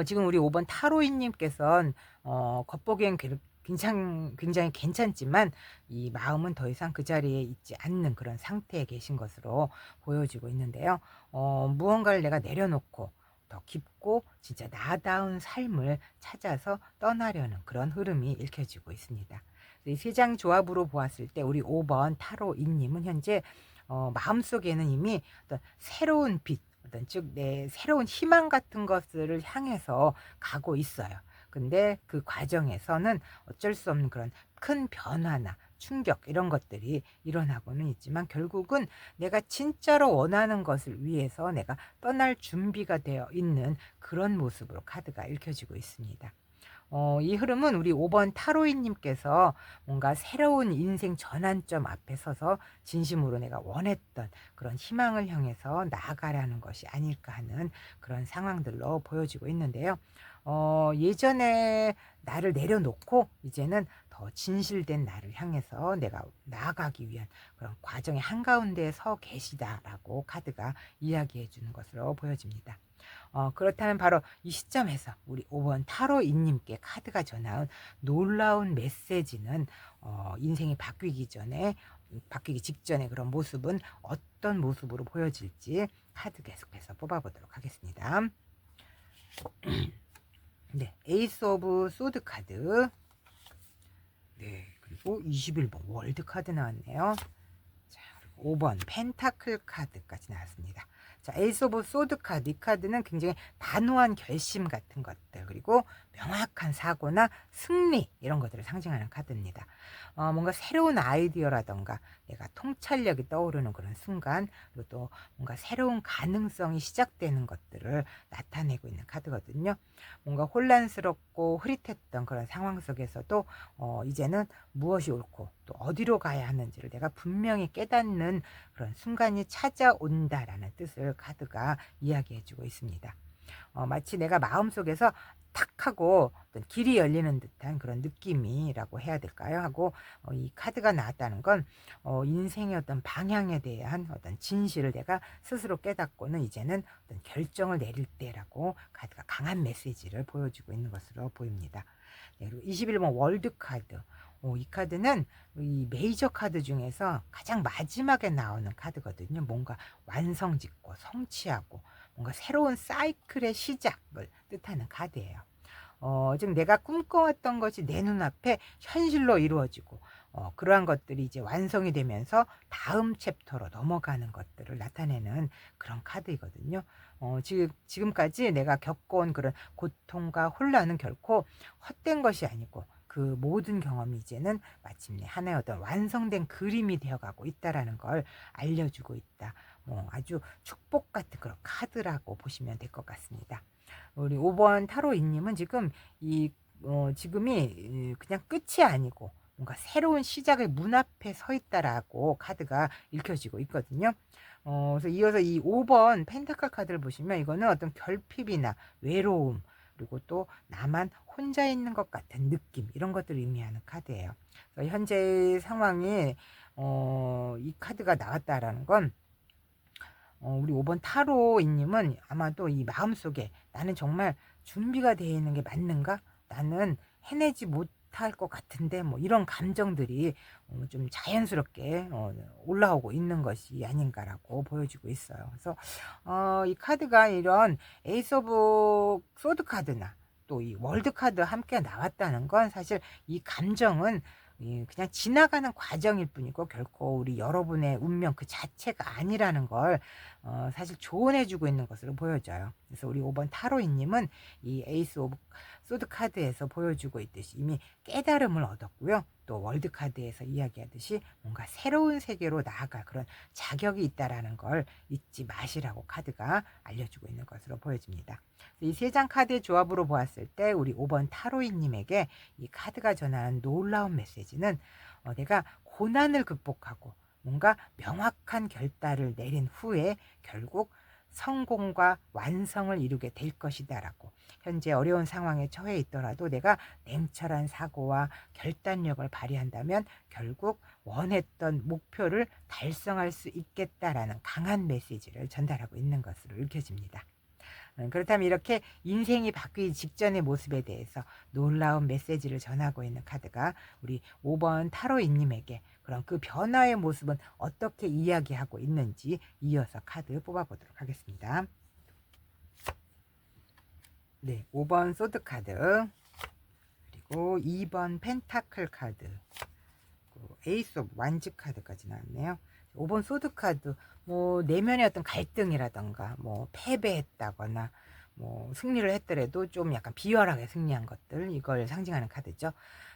지금 우리 5번 타로이님께서는 겉보기엔 굉장히 괜찮지만 이 마음은 더 이상 그 자리에 있지 않는 그런 상태에 계신 것으로 보여지고 있는데요. 무언가를 내가 내려놓고 더 깊고 진짜 나다운 삶을 찾아서 떠나려는 그런 흐름이 읽혀지고 있습니다. 이 세 장 조합으로 보았을 때 우리 5번 타로이님은 현재 마음속에는 이미 어떤 새로운 빛, 어떤 즉 내 새로운 희망 같은 것들을 향해서 가고 있어요. 근데 그 과정에서는 어쩔 수 없는 그런 큰 변화나 충격 이런 것들이 일어나고는 있지만, 결국은 내가 진짜로 원하는 것을 위해서 내가 떠날 준비가 되어 있는 그런 모습으로 카드가 읽혀지고 있습니다. 이 흐름은 우리 5번 타로이님께서 뭔가 새로운 인생 전환점 앞에 서서 진심으로 내가 원했던 그런 희망을 향해서 나아가라는 것이 아닐까 하는 그런 상황들로 보여지고 있는데요. 예전에 나를 내려놓고 이제는 더 진실된 나를 향해서 내가 나아가기 위한 그런 과정의 한가운데에 서 계시다라고 카드가 이야기해 주는 것으로 보여집니다. 그렇다면 바로 이 시점에서 우리 5번 타로이님께 카드가 전하는 놀라운 메시지는 인생이 바뀌기 직전의 그런 모습은 어떤 모습으로 보여질지 카드 계속해서 뽑아보도록 하겠습니다. 네, 에이스 오브 소드 카드, 네, 그리고 21번 월드 카드 나왔네요. 자, 그리고 5번 펜타클 카드까지 나왔습니다. 자, 에이스 오브 소드 카드, 이 카드는 굉장히 단호한 결심 같은 것들, 그리고 명확한 사고나 승리 이런 것들을 상징하는 카드입니다. 뭔가 새로운 아이디어라던가 내가 통찰력이 떠오르는 그런 순간, 그리고 또 뭔가 새로운 가능성이 시작되는 것들을 나타내고 있는 카드거든요. 뭔가 혼란스럽고 흐릿했던 그런 상황 속에서도 이제는 무엇이 옳고 또 어디로 가야 하는지를 내가 분명히 깨닫는 그런 순간이 찾아온다라는 뜻을 카드가 이야기해주고 있습니다. 마치 내가 마음속에서 탁 하고 어떤 길이 열리는 듯한 그런 느낌이라고 해야 될까요? 하고 이 카드가 나왔다는 건 인생의 어떤 방향에 대한 어떤 진실을 내가 스스로 깨닫고는 이제는 어떤 결정을 내릴 때라고 카드가 강한 메시지를 보여주고 있는 것으로 보입니다. 네, 그리고 21번 월드 카드. 이 카드는 이 메이저 카드 중에서 가장 마지막에 나오는 카드거든요. 뭔가 완성짓고 성취하고 뭔가 새로운 사이클의 시작을 뜻하는 카드예요. 지금 내가 꿈꿔왔던 것이 내 눈앞에 현실로 이루어지고 그러한 것들이 이제 완성이 되면서 다음 챕터로 넘어가는 것들을 나타내는 그런 카드이거든요. 지금까지 내가 겪어온 그런 고통과 혼란은 결코 헛된 것이 아니고 그 모든 경험이 이제는 마침내 하나의 어떤 완성된 그림이 되어가고 있다라는 걸 알려주고 있다. 아주 축복 같은 그런 카드라고 보시면 될 것 같습니다. 우리 5번 타로이님은 지금 지금이 그냥 끝이 아니고 뭔가 새로운 시작의 문 앞에 서 있다라고 카드가 읽혀지고 있거든요. 그래서 이어서 이 5번 펜타클 카드를 보시면 이거는 어떤 결핍이나 외로움, 그리고 또 나만 혼자 있는 것 같은 느낌, 이런 것들을 의미하는 카드예요. 그래서 현재 상황에 이 카드가 나왔다라는 건 우리 5번 타로이님은 아마도 이 마음속에 나는 정말 준비가 되어 있는 게 맞는가? 나는 해내지 못할 것 같은데 뭐 이런 감정들이 좀 자연스럽게 올라오고 있는 것이 아닌가라고 보여지고 있어요. 그래서 이 카드가 이런 에이스 오브 소드 카드나 또 이 월드 카드 함께 나왔다는 건 사실 이 감정은 그냥 지나가는 과정일 뿐이고 결코 우리 여러분의 운명 그 자체가 아니라는 걸 사실 조언해 주고 있는 것으로 보여져요. 그래서 우리 5번 타로이님은 이 에이스 오브 소드 카드에서 보여주고 있듯이 이미 깨달음을 얻었고요. 또 월드 카드에서 이야기하듯이 뭔가 새로운 세계로 나아갈 그런 자격이 있다라는 걸 잊지 마시라고 카드가 알려주고 있는 것으로 보여집니다. 이 세 장 카드의 조합으로 보았을 때 우리 5번 타로이님에게 이 카드가 전하는 놀라운 메시지는 내가 고난을 극복하고 뭔가 명확한 결단을 내린 후에 결국 성공과 완성을 이루게 될 것이다라고, 현재 어려운 상황에 처해 있더라도 내가 냉철한 사고와 결단력을 발휘한다면 결국 원했던 목표를 달성할 수 있겠다라는 강한 메시지를 전달하고 있는 것으로 읽혀집니다. 그렇다면 이렇게 인생이 바뀌기 직전의 모습에 대해서 놀라운 메시지를 전하고 있는 카드가 우리 5번 타로이님에게 그런 그 변화의 모습은 어떻게 이야기하고 있는지 이어서 카드 뽑아보도록 하겠습니다. 네, 5번 소드 카드, 그리고 2번 펜타클 카드, 에이스 오브 완즈 카드까지 나왔네요. 5번 소드 카드, 내면의 어떤 갈등이라던가 패배했다거나 승리를 했더라도 좀 약간 비열하게 승리한 것들, 이걸 상징하는 카드죠.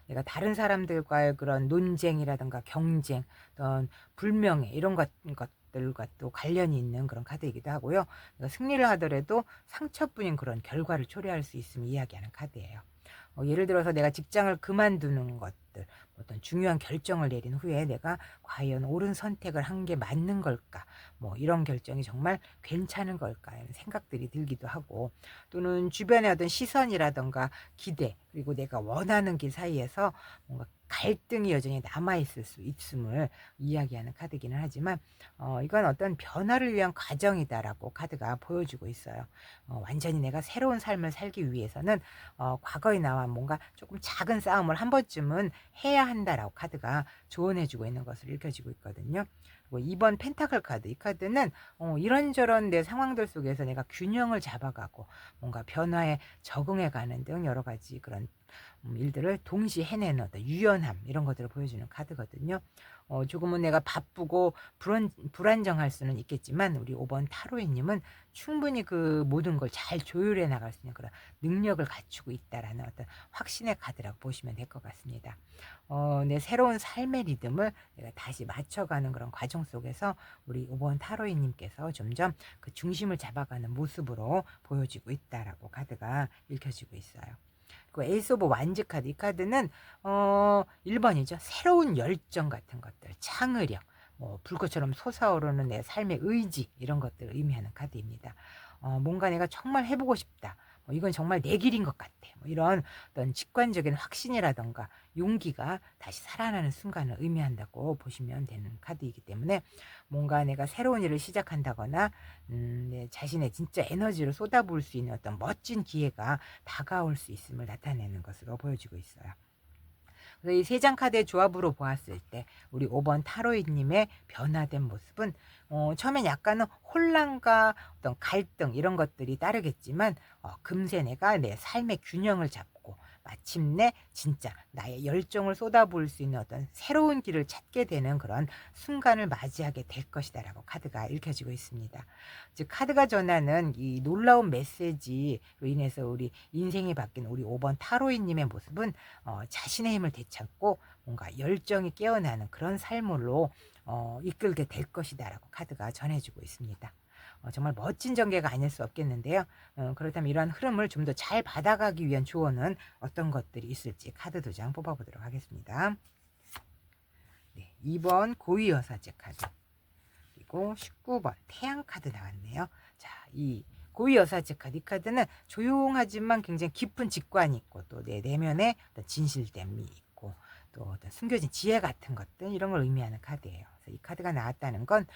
내가 다른 사람들과의 그런 논쟁이라던가 경쟁, 어떤 불명예 이런 것들과 또 관련이 있는 그런 카드이기도 하고요. 내가 승리를 하더라도 상처뿐인 그런 결과를 초래할 수 있음을 이야기하는 카드예요. 예를 들어서 내가 직장을 그만두는 것들, 어떤 중요한 결정을 내린 후에 내가 과연 옳은 선택을 한 게 맞는 걸까, 이런 결정이 정말 괜찮은 걸까 이런 생각들이 들기도 하고, 또는 주변의 어떤 시선이라던가 기대, 그리고 내가 원하는 길 사이에서 뭔가 갈등이 여전히 남아있을 수 있음을 이야기하는 카드기는 하지만 이건 어떤 변화를 위한 과정이다라고 카드가 보여주고 있어요. 완전히 내가 새로운 삶을 살기 위해서는 과거의 나와 뭔가 조금 작은 싸움을 한 번쯤은 해야 한다라고 카드가 조언해주고 있는 것으로 읽혀지고 있거든요. 그리고 2번 펜타클 카드, 이 카드는 이런저런 내 상황들 속에서 내가 균형을 잡아가고 뭔가 변화에 적응해가는 등 여러 가지 그런 일들을 동시에 해내는 어떤 유연함, 이런 것들을 보여주는 카드거든요. 조금은 내가 바쁘고 불안정할 수는 있겠지만 우리 5번 타로이님은 충분히 그 모든 걸 잘 조율해 나갈 수 있는 그런 능력을 갖추고 있다라는 어떤 확신의 카드라고 보시면 될 것 같습니다. 내 새로운 삶의 리듬을 내가 다시 맞춰가는 그런 과정 속에서 우리 5번 타로이님께서 점점 그 중심을 잡아가는 모습으로 보여지고 있다라고 카드가 읽혀지고 있어요. 그 에이스 오브 완즈 카드, 이 카드는 1번이죠. 새로운 열정 같은 것들, 창의력, 불꽃처럼 솟아오르는 내 삶의 의지, 이런 것들을 의미하는 카드입니다. 뭔가 내가 정말 해보고 싶다, 이건 정말 내 길인 것 같아, 이런 어떤 직관적인 확신이라던가 용기가 다시 살아나는 순간을 의미한다고 보시면 되는 카드이기 때문에 뭔가 내가 새로운 일을 시작한다거나 내 자신의 진짜 에너지를 쏟아부을 수 있는 어떤 멋진 기회가 다가올 수 있음을 나타내는 것으로 보여지고 있어요. 그래서 이 세 장 카드의 조합으로 보았을 때 우리 5번 타로이님의 변화된 모습은 처음엔 약간은 혼란과 어떤 갈등 이런 것들이 따르겠지만 금세 내가 내 삶의 균형을 잡고 마침내 진짜 나의 열정을 쏟아부을 수 있는 어떤 새로운 길을 찾게 되는 그런 순간을 맞이하게 될 것이다라고 카드가 읽혀지고 있습니다. 즉 카드가 전하는 이 놀라운 메시지로 인해서 우리 인생이 바뀐 우리 5번 타로이님의 모습은 자신의 힘을 되찾고 뭔가 열정이 깨어나는 그런 삶으로 이끌게 될 것이다라고 카드가 전해주고 있습니다. 정말 멋진 전개가 아닐 수 없겠는데요. 그렇다면 이러한 흐름을 좀 더 잘 받아가기 위한 조언은 어떤 것들이 있을지 카드 2장 뽑아보도록 하겠습니다. 네, 2번 고위여사제 카드, 그리고 19번 태양 카드 나왔네요. 자, 이 고위여사제 카드, 이 카드는 조용하지만 굉장히 깊은 직관이 있고 또 내 내면에 어떤 진실됨이 있고 또 어떤 숨겨진 지혜 같은 것들, 이런 걸 의미하는 카드예요. 그래서 이 카드가 나왔다는 건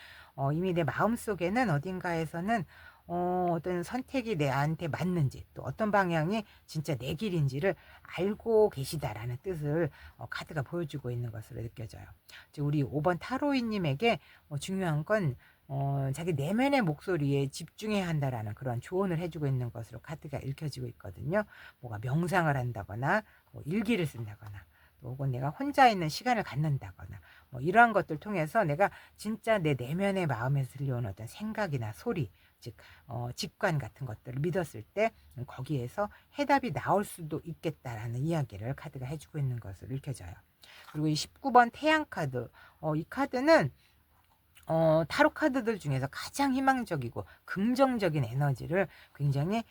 이미 내 마음속에는 어딘가에서는 어떤 선택이 내한테 맞는지 또 어떤 방향이 진짜 내 길인지를 알고 계시다라는 뜻을 카드가 보여주고 있는 것으로 느껴져요. 즉 우리 5번 타로이님에게 중요한 건 자기 내면의 목소리에 집중해야 한다라는 그런 조언을 해주고 있는 것으로 카드가 읽혀지고 있거든요. 뭐가 명상을 한다거나 일기를 쓴다거나 혹은 내가 혼자 있는 시간을 갖는다거나 이러한 것들 통해서 내가 진짜 내 내면의 마음에서 들려오는 어떤 생각이나 소리, 즉 직관 같은 것들을 믿었을 때 거기에서 해답이 나올 수도 있겠다라는 이야기를 카드가 해주고 있는 것으로 읽혀져요. 그리고 이 19번 태양 카드, 이 카드는 타로 카드들 중에서 가장 희망적이고 긍정적인 에너지를 굉장히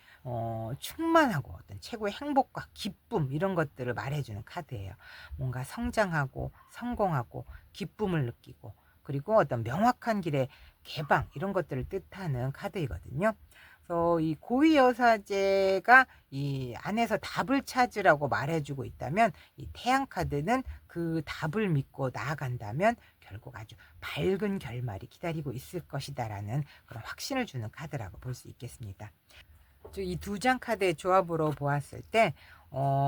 충만하고 어떤 최고의 행복과 기쁨, 이런 것들을 말해주는 카드예요. 뭔가 성장하고 성공하고 기쁨을 느끼고 그리고 어떤 명확한 길의 개방, 이런 것들을 뜻하는 카드이거든요. 그래서 이 고위여사제가 이 안에서 답을 찾으라고 말해주고 있다면 이 태양 카드는 그 답을 믿고 나아간다면 결국 아주 밝은 결말이 기다리고 있을 것이다라는 그런 확신을 주는 카드라고 볼 수 있겠습니다. 이 두 장 카드의 조합으로 보았을 때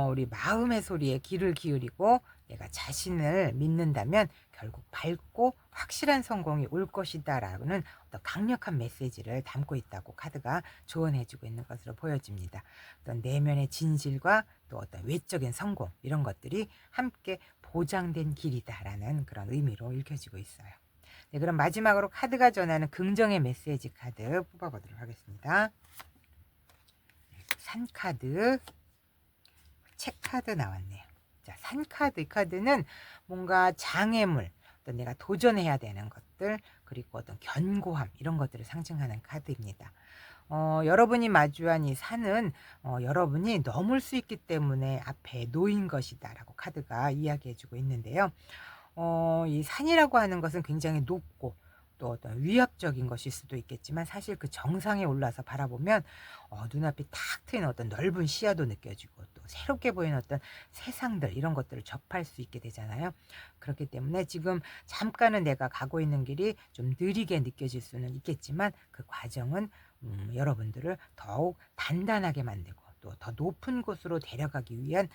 우리 마음의 소리에 귀를 기울이고 내가 자신을 믿는다면 결국 밝고 확실한 성공이 올 것이다라는 어떤 강력한 메시지를 담고 있다고 카드가 조언해주고 있는 것으로 보여집니다. 어떤 내면의 진실과 또 어떤 외적인 성공, 이런 것들이 함께 보장된 길이다라는 그런 의미로 읽혀지고 있어요. 네, 그럼 마지막으로 카드가 전하는 긍정의 메시지 카드 뽑아보도록 하겠습니다. 산 카드, 책 카드 나왔네요. 자, 산 카드, 이 카드는 뭔가 장애물, 어떤 내가 도전해야 되는 것들, 그리고 어떤 견고함, 이런 것들을 상징하는 카드입니다. 여러분이 마주한 이 산은 여러분이 넘을 수 있기 때문에 앞에 놓인 것이다 라고 카드가 이야기해주고 있는데요. 이 산이라고 하는 것은 굉장히 높고 또 어떤 위압적인 것일 수도 있겠지만 사실 그 정상에 올라서 바라보면 눈앞이 탁 트인 어떤 넓은 시야도 느껴지고 또 새롭게 보이는 어떤 세상들, 이런 것들을 접할 수 있게 되잖아요. 그렇기 때문에 지금 잠깐은 내가 가고 있는 길이 좀 느리게 느껴질 수는 있겠지만 그 과정은 여러분들을 더욱 단단하게 만들고 또 더 높은 곳으로 데려가기 위한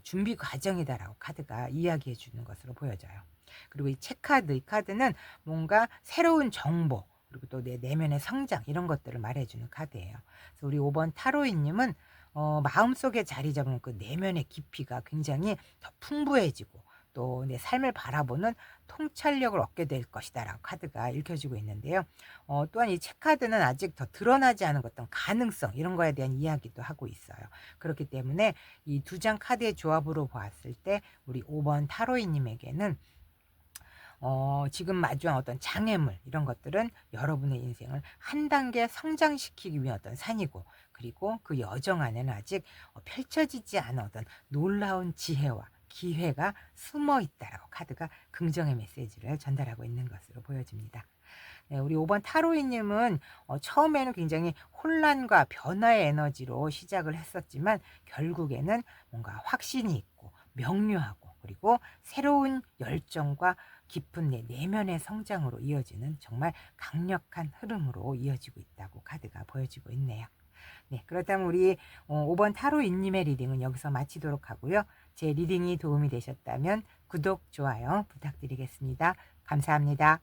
준비 과정이다라고 카드가 이야기해 주는 것으로 보여져요. 그리고 이 책 카드, 이 카드는 뭔가 새로운 정보, 그리고 또 내 내면의 성장, 이런 것들을 말해주는 카드예요. 그래서 우리 5번 타로이님은 마음속에 자리 잡은 그 내면의 깊이가 굉장히 더 풍부해지고 또 내 삶을 바라보는 통찰력을 얻게 될 것이다 라고 카드가 읽혀지고 있는데요. 또한 이 책카드는 아직 더 드러나지 않은 어떤 가능성 이런 거에 대한 이야기도 하고 있어요. 그렇기 때문에 이 두 장 카드의 조합으로 보았을 때 우리 5번 타로이님에게는 지금 마주한 어떤 장애물 이런 것들은 여러분의 인생을 한 단계 성장시키기 위한 어떤 산이고, 그리고 그 여정 안에는 아직 펼쳐지지 않은 어떤 놀라운 지혜와 기회가 숨어 있다라고 카드가 긍정의 메시지를 전달하고 있는 것으로 보여집니다. 네, 우리 5번 타로이님은 처음에는 굉장히 혼란과 변화의 에너지로 시작을 했었지만 결국에는 뭔가 확신이 있고 명료하고, 그리고 새로운 열정과 깊은 내 내면의 성장으로 이어지는 정말 강력한 흐름으로 이어지고 있다고 카드가 보여지고 있네요. 네, 그렇다면 우리 5번 타로인님의 리딩은 여기서 마치도록 하고요. 제 리딩이 도움이 되셨다면 구독, 좋아요 부탁드리겠습니다. 감사합니다.